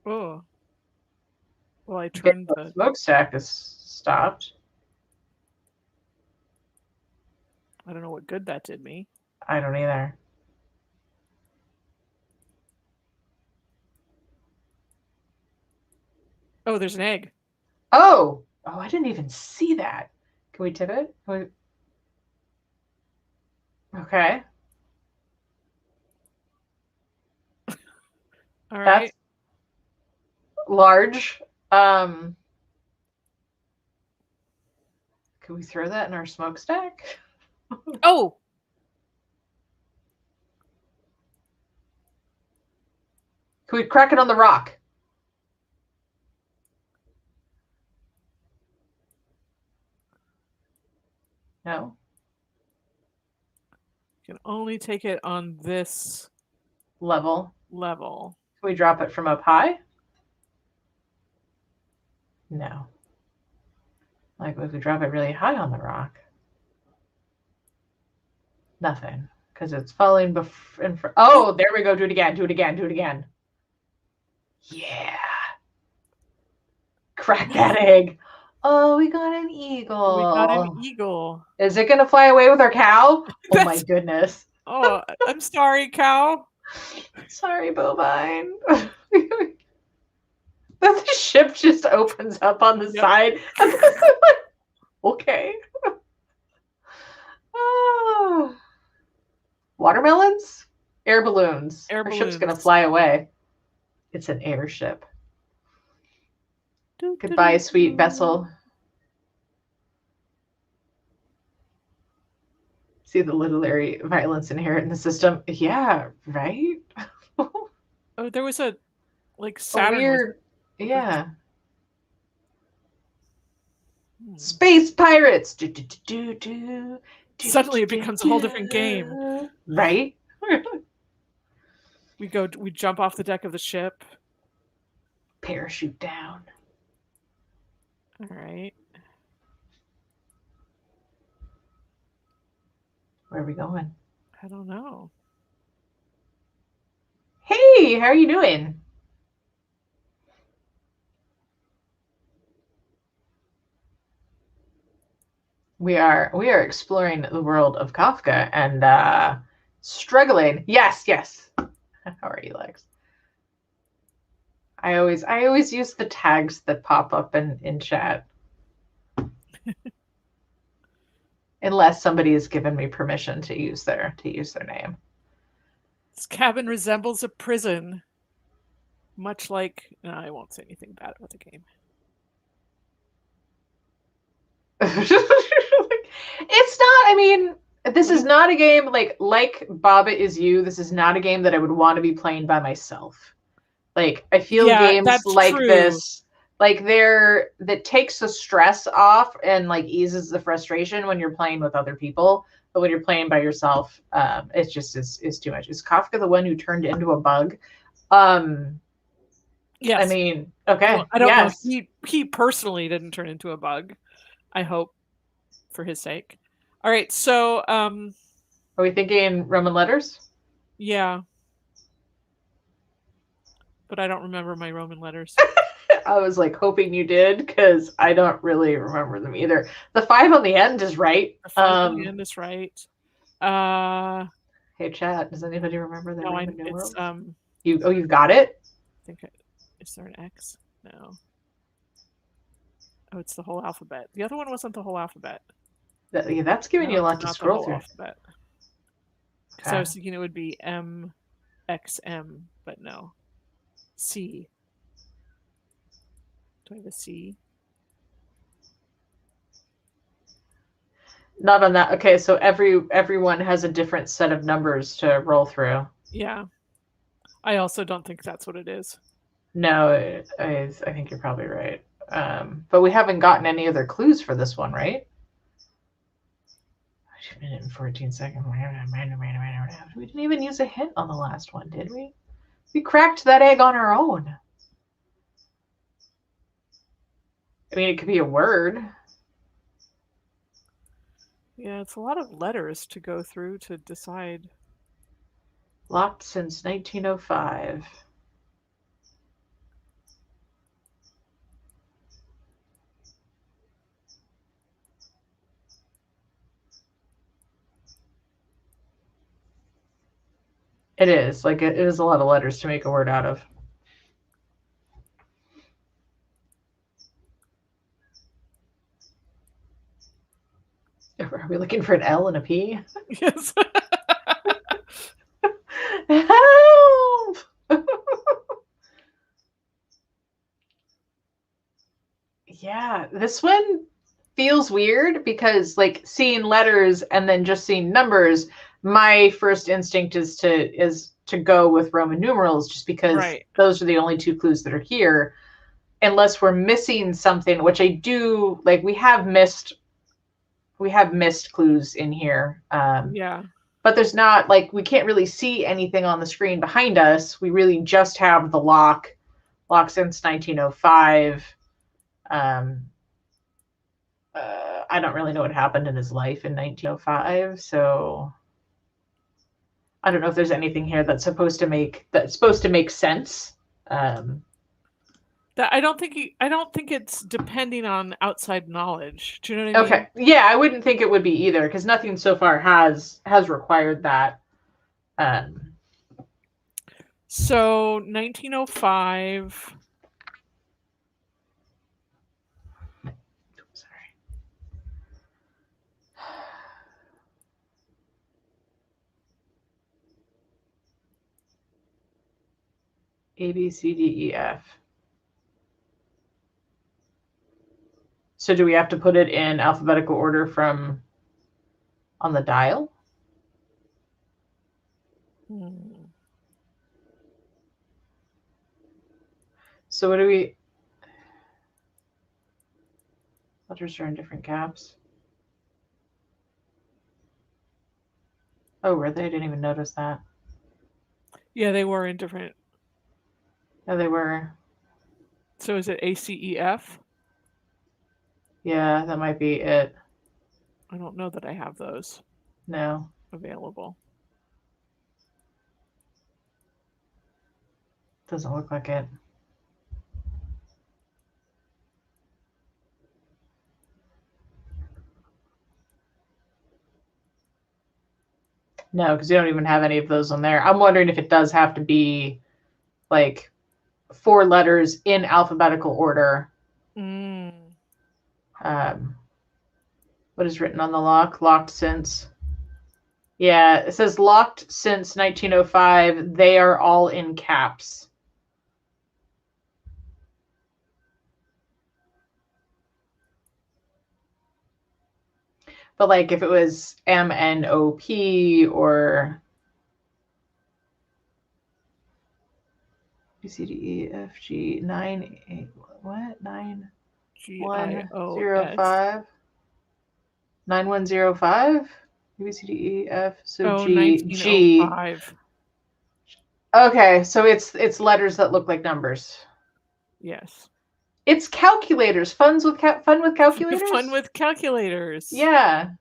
Oh. Well, I turned the... smokestack is stopped. I don't know what good that did me. I don't either. Oh, there's an egg. Oh, I didn't even see that. Can we tip it? Okay. All right. That's large. Can we throw that in our smokestack? Oh! Can we crack it on the rock? No. You can only take it on this level. Can we drop it from up high? No. Like, we could drop it really high on the rock. Nothing. Because it's falling in front. Oh, there we go. Do it again. Do it again. Do it again. Yeah. Crack that egg. Oh, we got an eagle. We got an eagle. Is it going to fly away with our cow? Oh, my goodness. Oh, I'm sorry, cow. Sorry, bovine. The ship just opens up on the side. Okay. Oh. Watermelons? Air balloons. Our ship's going to fly away. It's an airship. Goodbye, sweet vessel. See the literary violence inherent in the system? Yeah, right? Oh, there was a, like, Saturn. Weird. Yeah. Space pirates. Suddenly it becomes a whole different game. Right? We jump off the deck of the ship. Parachute down. All right. Where are we going? I don't know. Hey, how are you doing? We are exploring the world of Kafka and struggling. Yes. How are you, Lex? I always use the tags that pop up in chat. Unless somebody has given me permission to use their name. This cabin resembles a prison. Much like, no, I won't say anything bad about the game. It's not, I mean, this is not a game like Baba Is You. This is not a game that I would want to be playing by myself. Like, I feel games like this, like that takes the stress off and like eases the frustration when you're playing with other people. But when you're playing by yourself, it's just is too much. Is Kafka the one who turned into a bug? Yes. I mean, okay. Well, I don't know. He personally didn't turn into a bug. I hope, for his sake. All right, so are we thinking Roman letters? Yeah. But I don't remember my Roman letters. I was like hoping you did, because I don't really remember them either. The 5 on the end is right. The 5 on the end is right. Hey chat, does anybody remember the Roman numerals? It's you've got it? I think is there an X? No. Oh, it's the whole alphabet. The other one wasn't the whole alphabet. That's giving you a lot to scroll through. Alphabet. Okay. So I was thinking it would be M, X, M, but no. C. Do I have a C? Not on that. Okay, so everyone has a different set of numbers to roll through. Yeah. I also don't think that's what it is. No, I think you're probably right. But we haven't gotten any other clues for this one, right? 1 minute and 14 seconds. We didn't even use a hint on the last one, did we? We cracked that egg on our own. I mean, it could be a word. Yeah, it's a lot of letters to go through to decide. Locked since 1905. It is. Like, it is a lot of letters to make a word out of. Are we looking for an L and a P? Yes. Help! Yeah, this one feels weird because, like, seeing letters and then just seeing numbers, my first instinct is to go with Roman numerals just because those are the only two clues that are here. Unless we're missing something, which I do, like we have missed clues in here. But there's not, like, we can't really see anything on the screen behind us. We really just have the lock since 1905. I don't really know what happened in his life in 1905, so I don't know if there's anything here that's supposed to make sense. That I don't think it's depending on outside knowledge. Do you know what I mean? Okay. Yeah, I wouldn't think it would be either, because nothing so far has required that. So 1905. Sorry. A, B, C, D, E, F. So do we have to put it in alphabetical order from on the dial? So what do we... Letters are in different caps. Oh, were they? I didn't even notice that. Yeah, they were in different. Yeah, they were. So is it A, C, E, F? Yeah, that might be it. I don't know that I have those. No. Available. Doesn't look like it. No, because you don't even have any of those on there. I'm wondering if it does have to be like 4 letters in alphabetical order. What is written on the lock? Locked since. Yeah, it says locked since 1905. They are all in caps. But like if it was MNOP or B, C, D, E, F, G, 9, 8, what? 9, 1, 0, 5. 9105? A, B, C, D, E, F, so G, G. Okay, so it's letters that look like numbers. Yes. It's calculators. Fun with calculators? Fun with calculators. Yeah.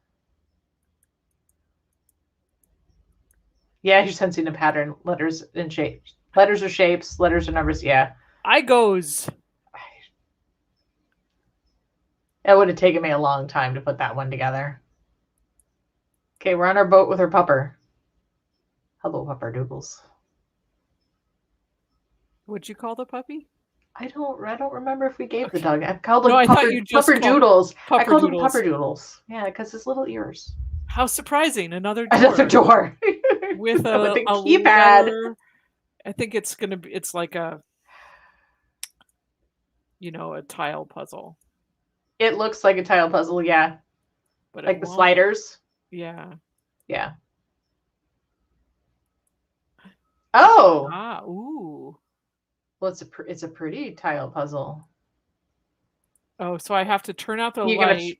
Yeah, you're sensing a pattern. Letters and shapes. Letters are shapes. Letters are numbers. Yeah. I goes. It would have taken me a long time to put that one together. Okay, we're on our boat with our pupper. Hello, Pupper Doodles. What'd you call the puppy? I don't remember if we gave the dog. I called him Pupper Doodles. I called him Pupper Doodles. Yeah, because his little ears. How surprising! Another door. Another door with a keypad. Letter. I think it's gonna be. It's like a tile puzzle. It looks like a tile puzzle, yeah. But like the sliders. Yeah. Yeah. Oh. Ooh. Well, it's a pretty tile puzzle. Oh, so I have to turn out the light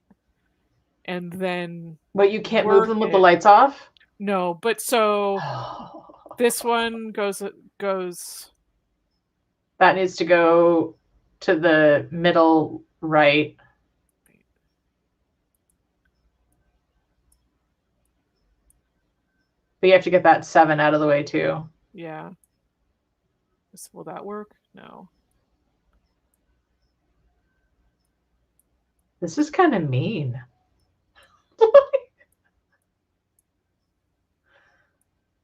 and then. But you can't move them with the lights off? No, but so this one goes. That needs to go to the middle right. But you have to get that 7 out of the way too. Yeah. Will that work? No. This is kind of mean.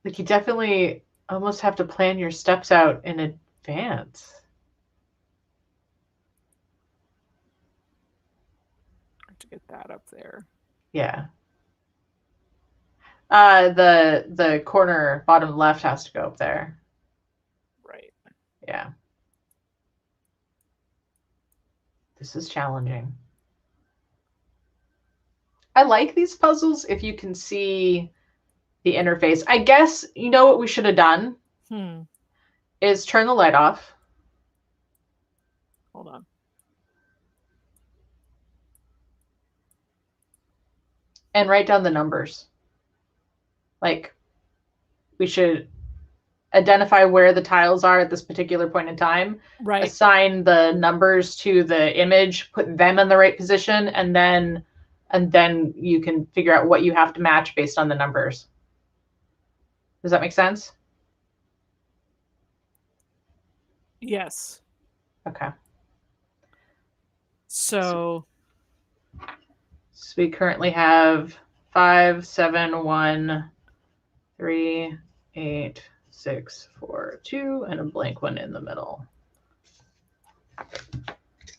Like you definitely almost have to plan your steps out in advance. I have to get that up there. Yeah. The corner bottom left has to go up there. Right. Yeah. This is challenging. I like these puzzles if you can see the interface. I guess you know what we should have done? is turn the light off. Hold on. And write down the numbers. Like, we should identify where the tiles are at this particular point in time, right? Assign the numbers to the image, put them in the right position, and then you can figure out what you have to match based on the numbers. Does that make sense? Yes. Okay. So we currently have 5, 7, 1, 3, 8, 6, 4, 2, and a blank one in the middle.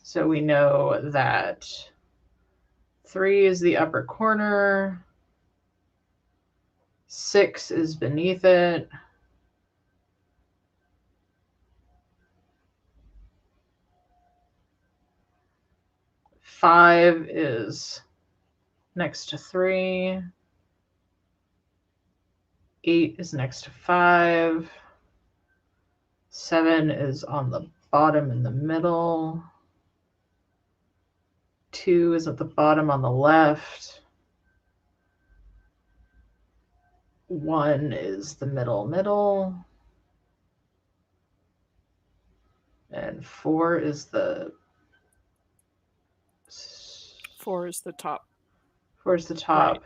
So we know that 3 is the upper corner, 6 is beneath it, 5 is next to 3, 8 is next to 5, 7 is on the bottom in the middle, 2 is at the bottom on the left, 1 is the middle, and 4 is the 4 is the top. 4 is the top.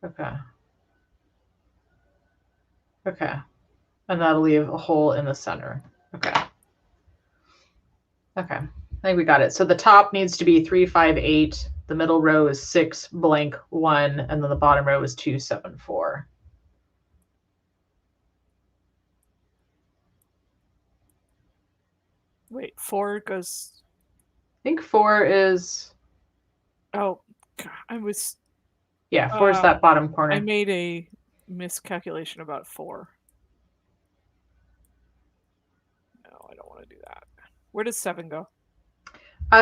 Right. Okay. And that'll leave a hole in the center. Okay. I think we got it. So the top needs to be 3, 5, 8. The middle row is 6, blank, 1. And then the bottom row is 2, 7, 4. Wait, 4 goes... I think 4 is... Oh, God, I was... Yeah, 4 is that bottom corner. I made a miscalculation about 4. No, I don't want to do that. Where does 7 go?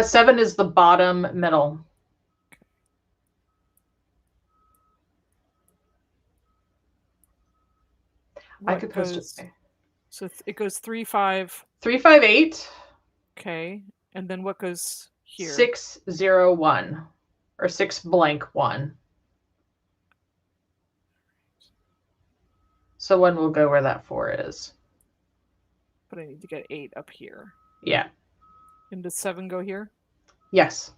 7 is the bottom middle. I could post it. So it goes 3, 5. 3, 5, 8. Okay. And then what goes here? 6, 0, 1. Or 6, blank, 1. So 1 will go where that 4 is. But I need to get 8 up here. Yeah. And does 7 go here? Yes.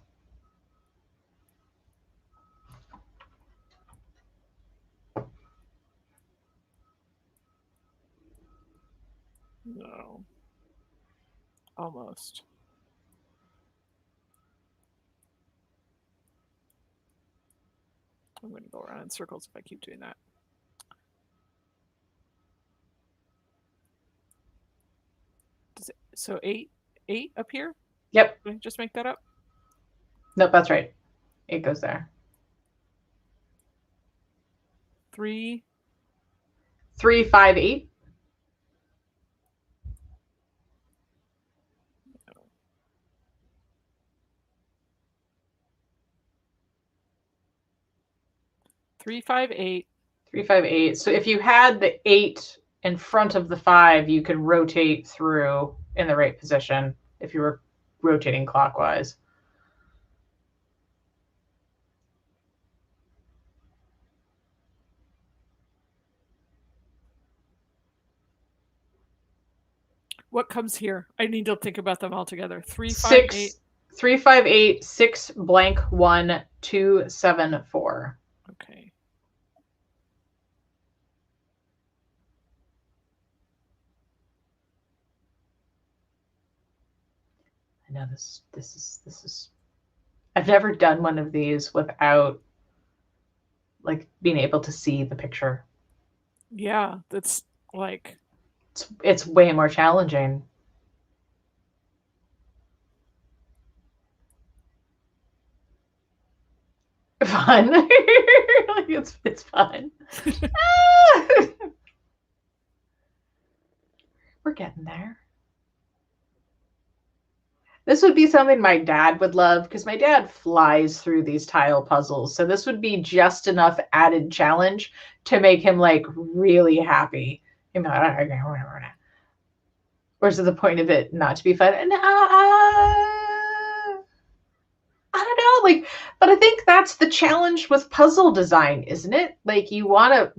No. Almost. I'm going to go around in circles if I keep doing that. So 8 up here? Yep. Did I just make that up? Nope, that's right. 8 goes there. 3. 3, 5, 8. No. 3, 5, 8. 3, 5, 8. So if you had the 8 in front of the 5, you could rotate through in the right position if you were rotating clockwise. What comes here? I need to think about them all together. 3, 5, 6, 8. 3, 5, 8, 6, blank, 1, 2, 7, 4. Okay. I know this is I've never done one of these without like being able to see the picture. Yeah, that's like it's way more challenging. Fun. it's fun. We're getting there. This would be something my dad would love because my dad flies through these tile puzzles. So this would be just enough added challenge to make him like really happy. Or is it the point of it not to be fun? And I don't know, like, but I think that's the challenge with puzzle design, isn't it? Like you wanna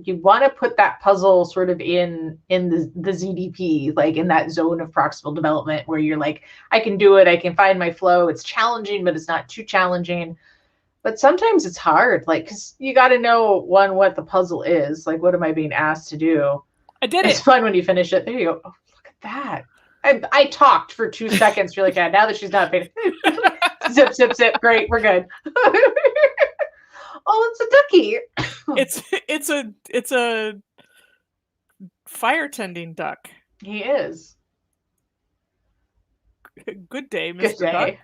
put that puzzle sort of in the ZDP, like in that zone of proximal development where you're like, I can do it, I can find my flow. It's challenging, but it's not too challenging. But sometimes it's hard, like, because you got to know what the puzzle is. Like, what am I being asked to do? I did It's it. fun when you finish it. There you go. Oh, look at that. I talked for 2 seconds. You're like, yeah, now that she's not paying. Zip, zip, zip. Great, we're good. Oh, it's a ducky. It's a fire tending duck. He is. Good day, Mr. Good day.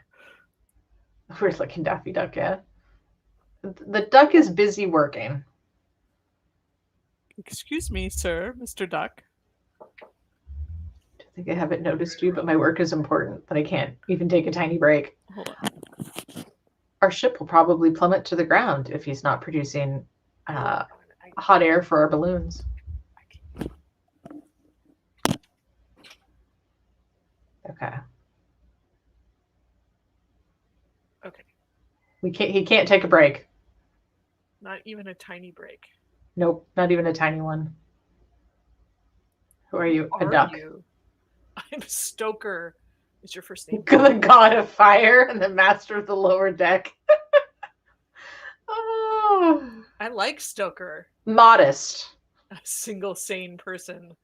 Duck. Weird looking Daffy Duck, yeah. The duck is busy working. Excuse me, sir, Mr. Duck. I think I haven't noticed you, but my work is important, that I can't even take a tiny break. Hold on. Our ship will probably plummet to the ground if he's not producing hot air for our balloons. Okay. Okay. He can't take a break. Not even a tiny break. Nope, not even a tiny one. Who are you? A duck. You? I'm Stoker. Is your first name? The god of fire and the master of the lower deck. Oh. I like Stoker. Modest. A single sane person.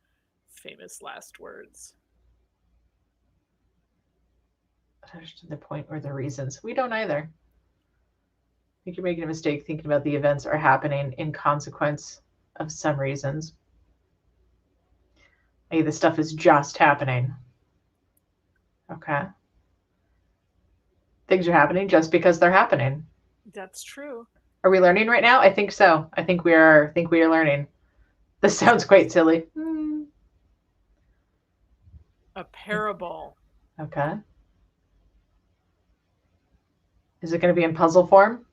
Famous last words. I understand the point or the reasons. We don't either. I think you're making a mistake thinking about the events are happening in consequence of some reasons. Hey, this stuff is just happening. Okay. Things are happening just because they're happening. That's true. Are we learning right now? I think so. I think we are learning. This sounds quite silly. A parable. Okay. Is it going to be in puzzle form?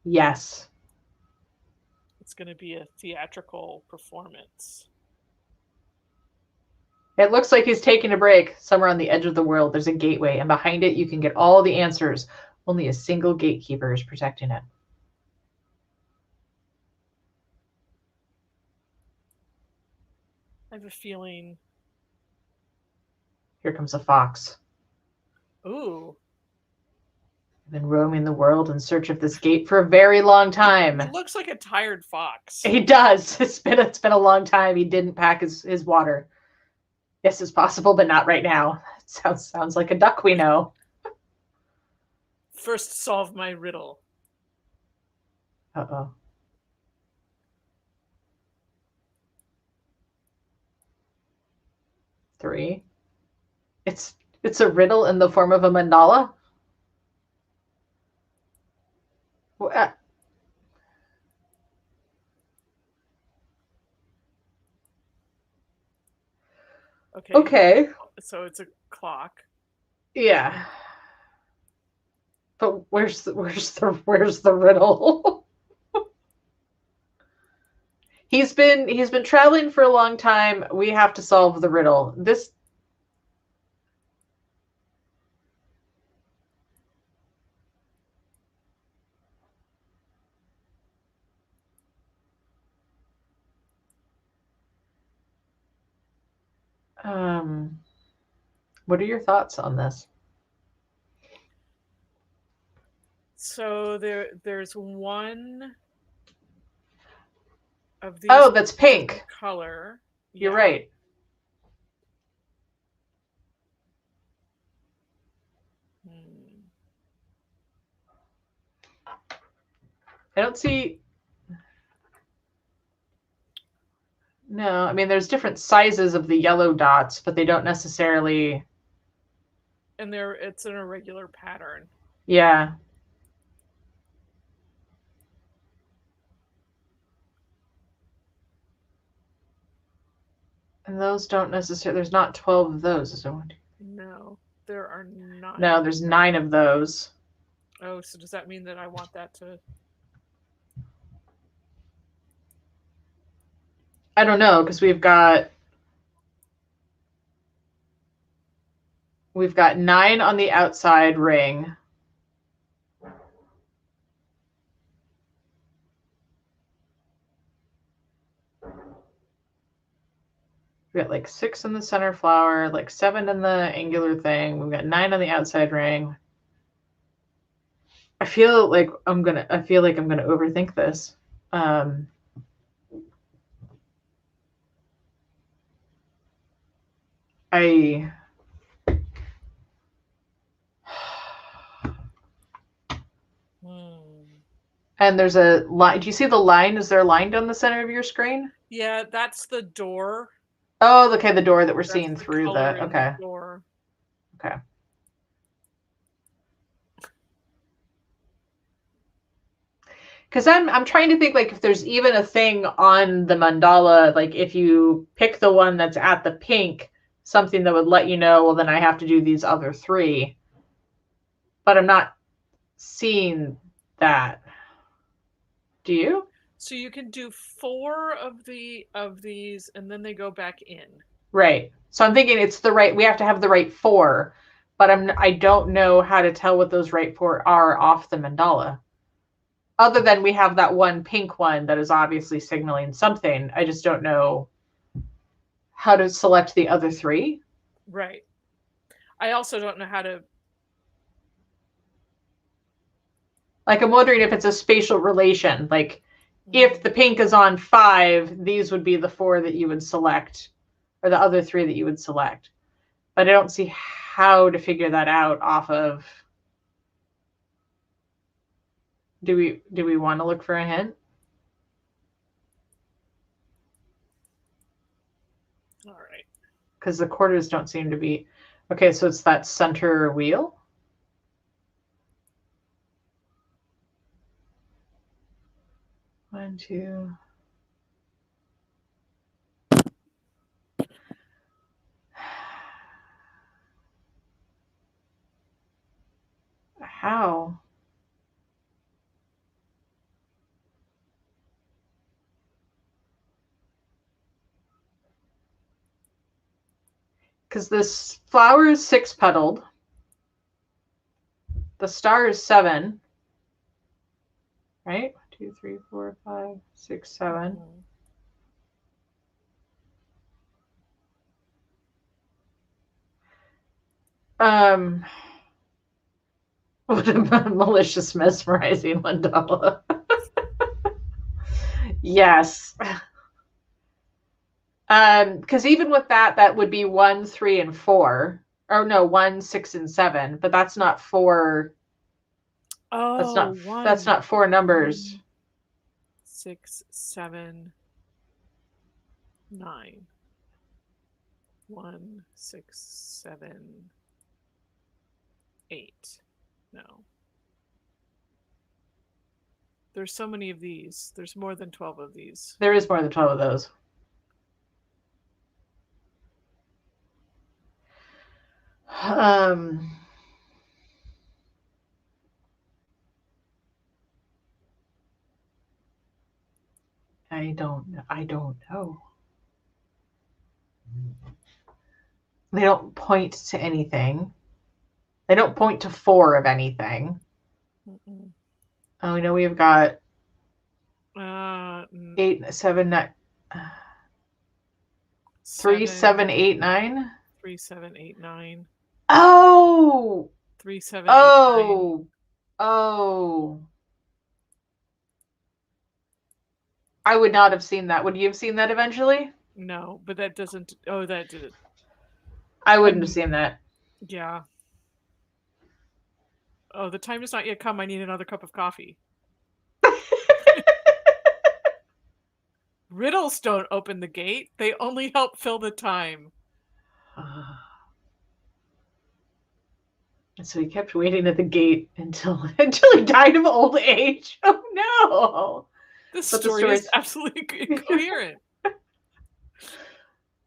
Yes. It's going to be a theatrical performance. It looks like he's taking a break somewhere on the edge of the world. There's a gateway, and behind it you can get all the answers. Only a single gatekeeper is protecting it. I have a feeling. Here comes a fox. Ooh. I've been roaming the world in search of this gate for a very long time. It looks like a tired fox. He does. It's been a long time. He didn't pack his water. Yes, it's possible, but not right now. It sounds like a duck we know. First solve my riddle. Uh-oh. Three. It's a riddle in the form of a mandala? Okay. So it's a clock. Yeah. But where's the riddle? He's been traveling for a long time. We have to solve the riddle. This what are your thoughts on this? So there's one of these. Oh, that's pink. Color. You're right. I don't see. No, I mean, there's different sizes of the yellow dots, but they don't necessarily. And it's an irregular pattern. Yeah. And those don't necessarily. There's not 12 of those, is there one? No, there are 9. No, there's 9 of those. Oh, so does that mean that I want that to? I don't know, because we've got 9 on the outside ring. We've got like 6 in the center flower, like 7 in the angular thing. We've got 9 on the outside ring. I feel like I'm gonna overthink this. I And there's a line. Do you see the line? Is there a line down the center of your screen? Yeah, that's the door. Oh, okay, the door that we're That's seeing the through color the. in Okay. the door. Okay. Because I'm trying to think, like, if there's even a thing on the mandala, like if you pick the one that's at the pink, something that would let you know, well, then I have to do these other 3. But I'm not seeing that. Do you? So you can do 4 of these, and then they go back in. Right. So I'm thinking it's the right. We have to have the right 4, but I don't know how to tell what those right 4 are off the mandala. Other than we have that one pink one that is obviously signaling something. I just don't know how to select the other 3. Right. I also don't know how to. Like, I'm wondering if it's a spatial relation. Like, if the pink is on 5, these would be the 4 that you would select, or the other 3 that you would select. But I don't see how to figure that out off of. Do we want to look for a hint? All right. Because the quarters don't seem to be. Okay, so it's that center wheel. One, 2. How? Because this flower is 6-petaled. The star is 7. Right? 2, 3, 4, 5, 6, 7. What a malicious, mesmerizing mandala. Yes. Because even with that would be 1, 3, and 4. Or no, 1, 6, and 7. But that's not 4. Oh, that's not 4 numbers. 6, 7, 9. 1, 6, 7, 8. No. There's so many of these. There's more than 12 of these. There is more than 12 of those. I don't know. They don't point to anything. They don't point to 4 of anything. Oh, we know we've got 8, 7, 9. 3, 7, 8, 9. 3, 7, 8, 9. Oh! 3, 7, 8, 9. Oh. I would not have seen that. Would you have seen that eventually? No, but that doesn't. Oh, that did it. I wouldn't have seen that. Yeah. Oh, the time has not yet come. I need another cup of coffee. Riddles don't open the gate. They only help fill the time. So he kept waiting at the gate until he died of old age. Oh no! This story is absolutely incoherent.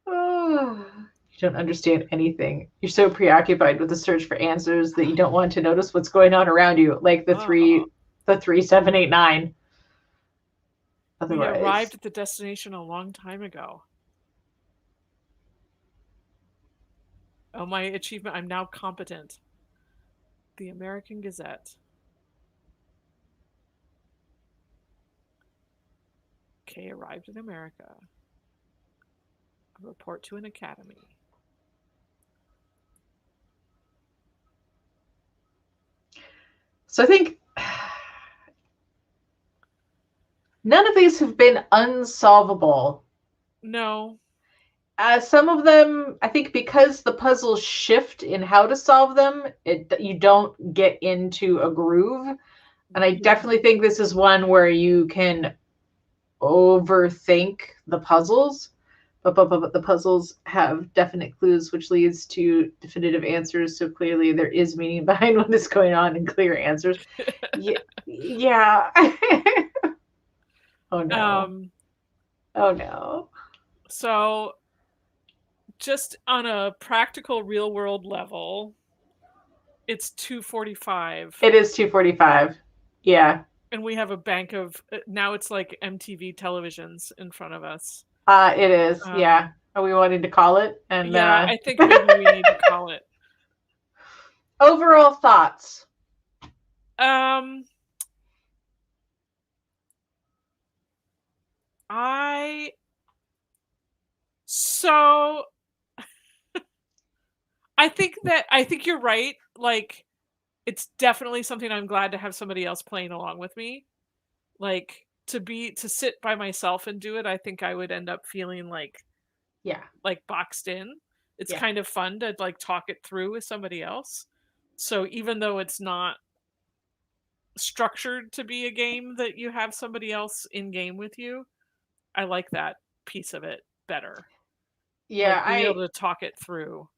Oh, you don't understand anything. You're so preoccupied with the search for answers that you don't want to notice what's going on around you, like the 3, 7, 8, 9. We arrived otherwise. at the destination a long time ago. Oh, my achievement. I'm now competent. The American Gazette. Okay, arrived in America. A report to an academy. So I think none of these have been unsolvable. No. Some of them, I think, because the puzzles shift in how to solve them, you don't get into a groove. And I definitely think this is one where you can overthink the puzzles, but the puzzles have definite clues, which leads to definitive answers. So clearly, there is meaning behind what is going on and clear answers. Yeah. Oh no. Oh no. So, just on a practical, real world level, it's 2:45. It is 2:45. Yeah. And we have a bank of now it's like MTV televisions in front of us. It is. Yeah. Are we wanting to call it? And yeah, I think maybe we need to call it. Overall thoughts. So I think you're right. Like, it's definitely something I'm glad to have somebody else playing along with me. Like, to sit by myself and do it, I think I would end up feeling like boxed in. It's kind of fun to like talk it through with somebody else. So even though it's not structured to be a game that you have somebody else in game with you, I like that piece of it better. Yeah, like being able to talk it through.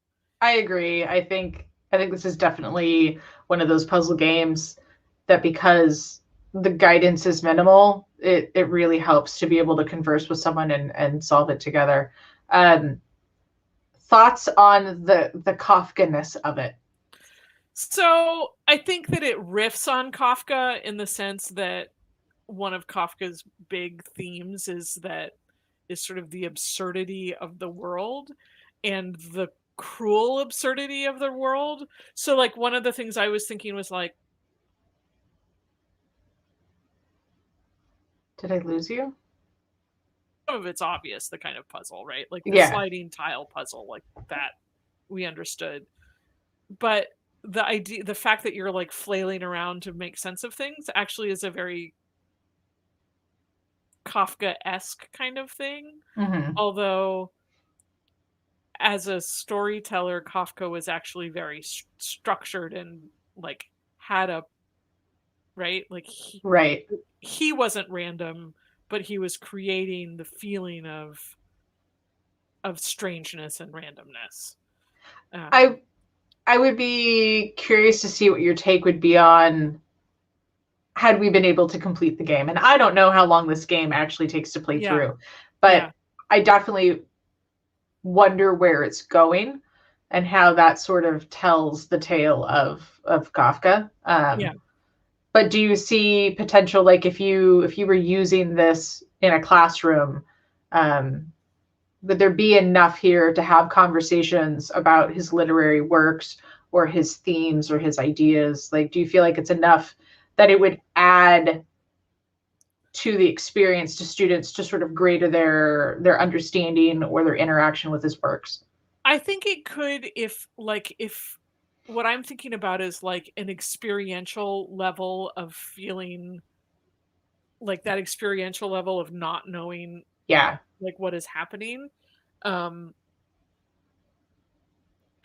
I agree. I think this is definitely one of those puzzle games that, because the guidance is minimal, it really helps to be able to converse with someone and solve it together. Thoughts on the Kafka-ness of it? So I think that it riffs on Kafka in the sense that one of Kafka's big themes is sort of the absurdity of the world and the cruel absurdity of the world. So like one of the things I was thinking was like, did I lose you? Some of it's obvious, the kind of puzzle, right? Like the sliding tile puzzle, like that we understood. But the fact that you're like flailing around to make sense of things actually is a very Kafka-esque kind of thing. Mm-hmm. Although as a storyteller, Kafka was actually very structured and like had a like he wasn't random, but he was creating the feeling of strangeness and randomness. I would be curious to see what your take would be on had we been able to complete the game. And I don't know how long this game actually takes to play through, but I definitely wonder where it's going and how that sort of tells the tale of Kafka. But do you see potential, like if you were using this in a classroom, would there be enough here to have conversations about his literary works or his themes or his ideas? Like, do you feel like it's enough that it would add to the experience to students to sort of greater their understanding or their interaction with his works? I think it could if what I'm thinking about is like an experiential level of feeling, like that experiential level of not knowing like what is happening. And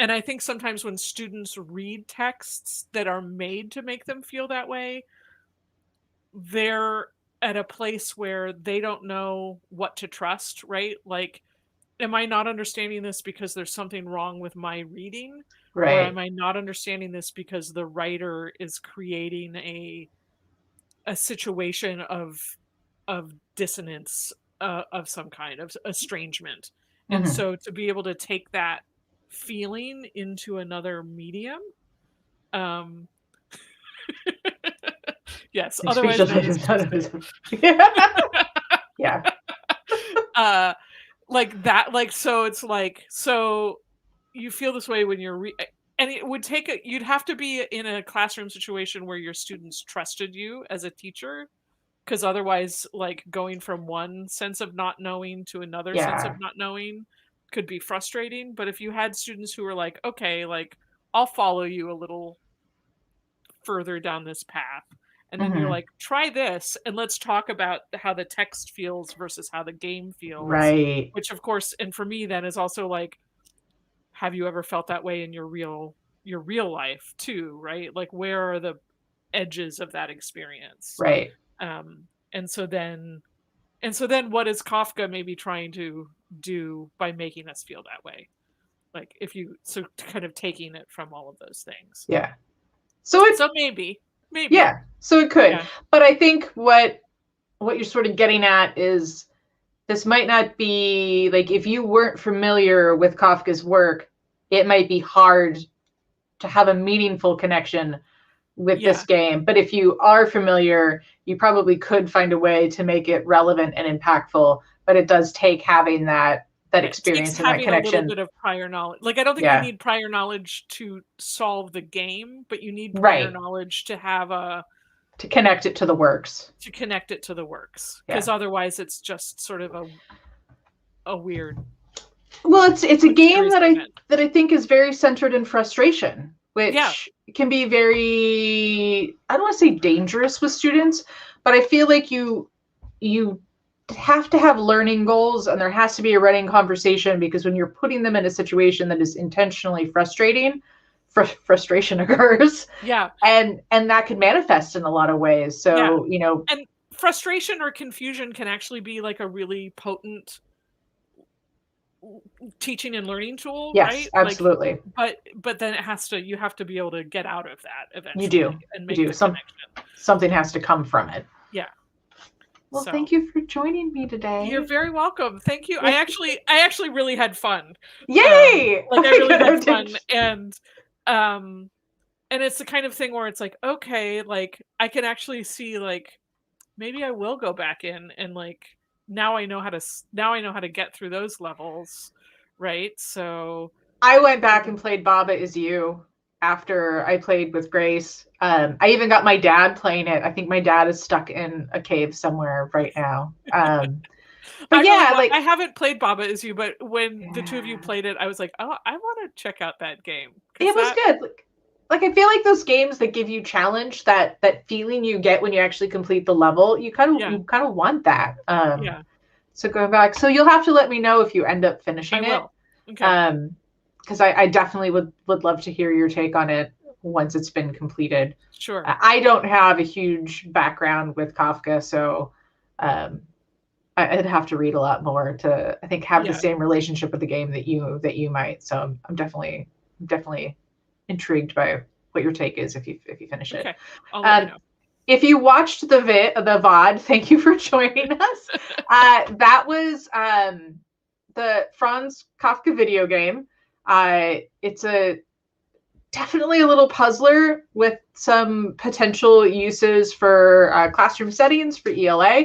I think sometimes when students read texts that are made to make them feel that way, they're at a place where they don't know what to trust, right? Like, am I not understanding this because there's something wrong with my reading? Right. Or am I not understanding this because the writer is creating a situation of dissonance, of some kind of estrangement? And so to be able to take that feeling into another medium, yes, otherwise Yeah. Like that, like, so it's like, so you feel this way when you're and it would take you'd have to be in a classroom situation where your students trusted you as a teacher, because otherwise, like, going from one sense of not knowing to another sense of Yeah. not knowing could be frustrating. But if you had students who were like, okay, like, I'll follow you a little further down this path, and then you're Hmm. like, try this and let's talk about how the text feels versus how the game feels, Right. which of course, and for me then, is also like, have you ever felt that way in your real life too, right? Like, where are the edges of that experience? Right. And so then, what is Kafka maybe trying to do by making us feel that way? Like, if you, so kind of taking it from all of those things. Yeah. So it, So maybe, yeah, so it could. yeah, But I think what you're sort of getting at is this might not be like, if you weren't familiar with Kafka's work, it might be hard to have a meaningful connection with this yeah. game. But if you are familiar, you probably could find a way to make it relevant and impactful. But it does take having that Yeah, it takes experience and that having a little connection. bit of prior knowledge. Like, I don't think you Yeah. need prior knowledge to solve the game, but you need prior Right. knowledge to have To connect it to the works. to connect it to the works, Yeah. because otherwise it's just sort of a weird, Well, it's a like, game series that of I events. that I think is very centered in frustration, Yeah, which can be very, I don't want to say dangerous with students, but I feel like you have to have learning goals, and there has to be a running conversation, because when you're putting them in a situation that is intentionally frustrating, frustration occurs, yeah, and that could manifest in a lot of ways. yeah. So, you know, And frustration or confusion can actually be like a really potent teaching and learning tool, yes, right? Like, absolutely. but then you have to be able to get out of that You eventually do. and You make do. the connection. Something has to come from it. Yeah. Well, So thank you for joining me you're today. very welcome. Thank you. Yes. I actually really had fun. Yay! Like, I Oh my really God, I had fun, did. um and it's the kind of thing where it's like, okay, like, I can actually see, like, maybe I will go back in and, like, now I know how to get through those levels, right? So, I went back and played Baba Is You after I played with Grace. I even got my dad playing it. I think my dad is stuck in a cave somewhere right now. But yeah, I like, haven't played Baba Is You, but when the two of you yeah, played it, I was like, oh, I want to check out that game, because it was that, good. Like I feel like those games that give you challenge, that feeling you get when you actually complete the level, yeah, you kind of want that. yeah, So going back, so you'll have to let me know if you end up I finishing it. will. Okay, Because I definitely would love to hear your take on it once it's been completed. sure. I don't have a huge background with Kafka, so um, I'd have to read a lot more to, I think, have the Yeah. same relationship with the game that you might. So I'm definitely intrigued by what your take is if you finish it. Okay, I'll let you know. If you watched the VOD, thank you for joining us. That was the Franz Kafka video game. It's definitely a little puzzler with some potential uses for classroom settings for ELA.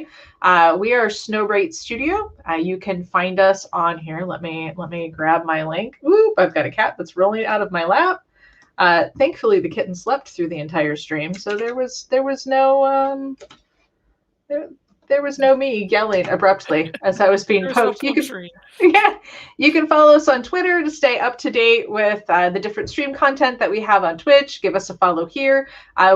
We are Snowbright Studio. You can find us on here. Let me grab my link. Whoop, I've got a cat that's rolling out of my lap. Thankfully, the kitten slept through the entire stream, so there was no there was no me yelling abruptly as I was being There's no poked. puncturing. Yeah, you can follow us on Twitter to stay up to date with the different stream content that we have on Twitch. Give us a follow here.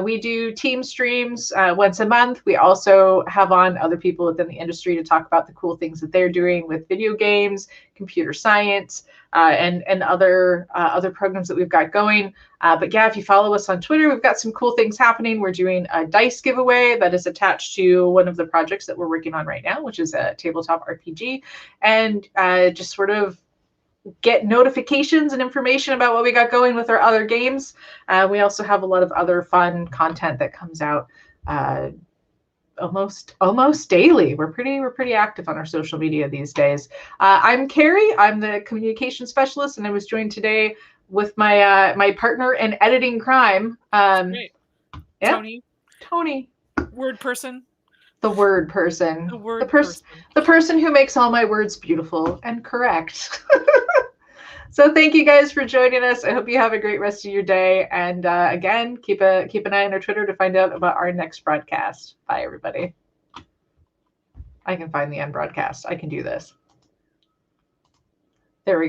We do team streams once a month. We also have on other people within the industry to talk about the cool things that they're doing with video games, computer science, and other programs that we've got going. But yeah, if you follow us on Twitter, we've got some cool things happening. We're doing a dice giveaway that is attached to one of the projects that we're working on right now, which is a tabletop RPG. And just sort of get notifications and information about what we got going with our other games. We also have a lot of other fun content that comes out almost daily. We're pretty active on our social media these days. I'm Carrie. I'm the communication specialist, and I was joined today with my my partner in editing crime. Great. Yeah, Tony, Tony. word person. The word person. The word person. The person who makes all my words beautiful and correct. So thank you guys for joining us. I hope you have a great rest of your day. And again, keep an eye on our Twitter to find out about our next broadcast. Bye, everybody. I can find the end broadcast. I can do this.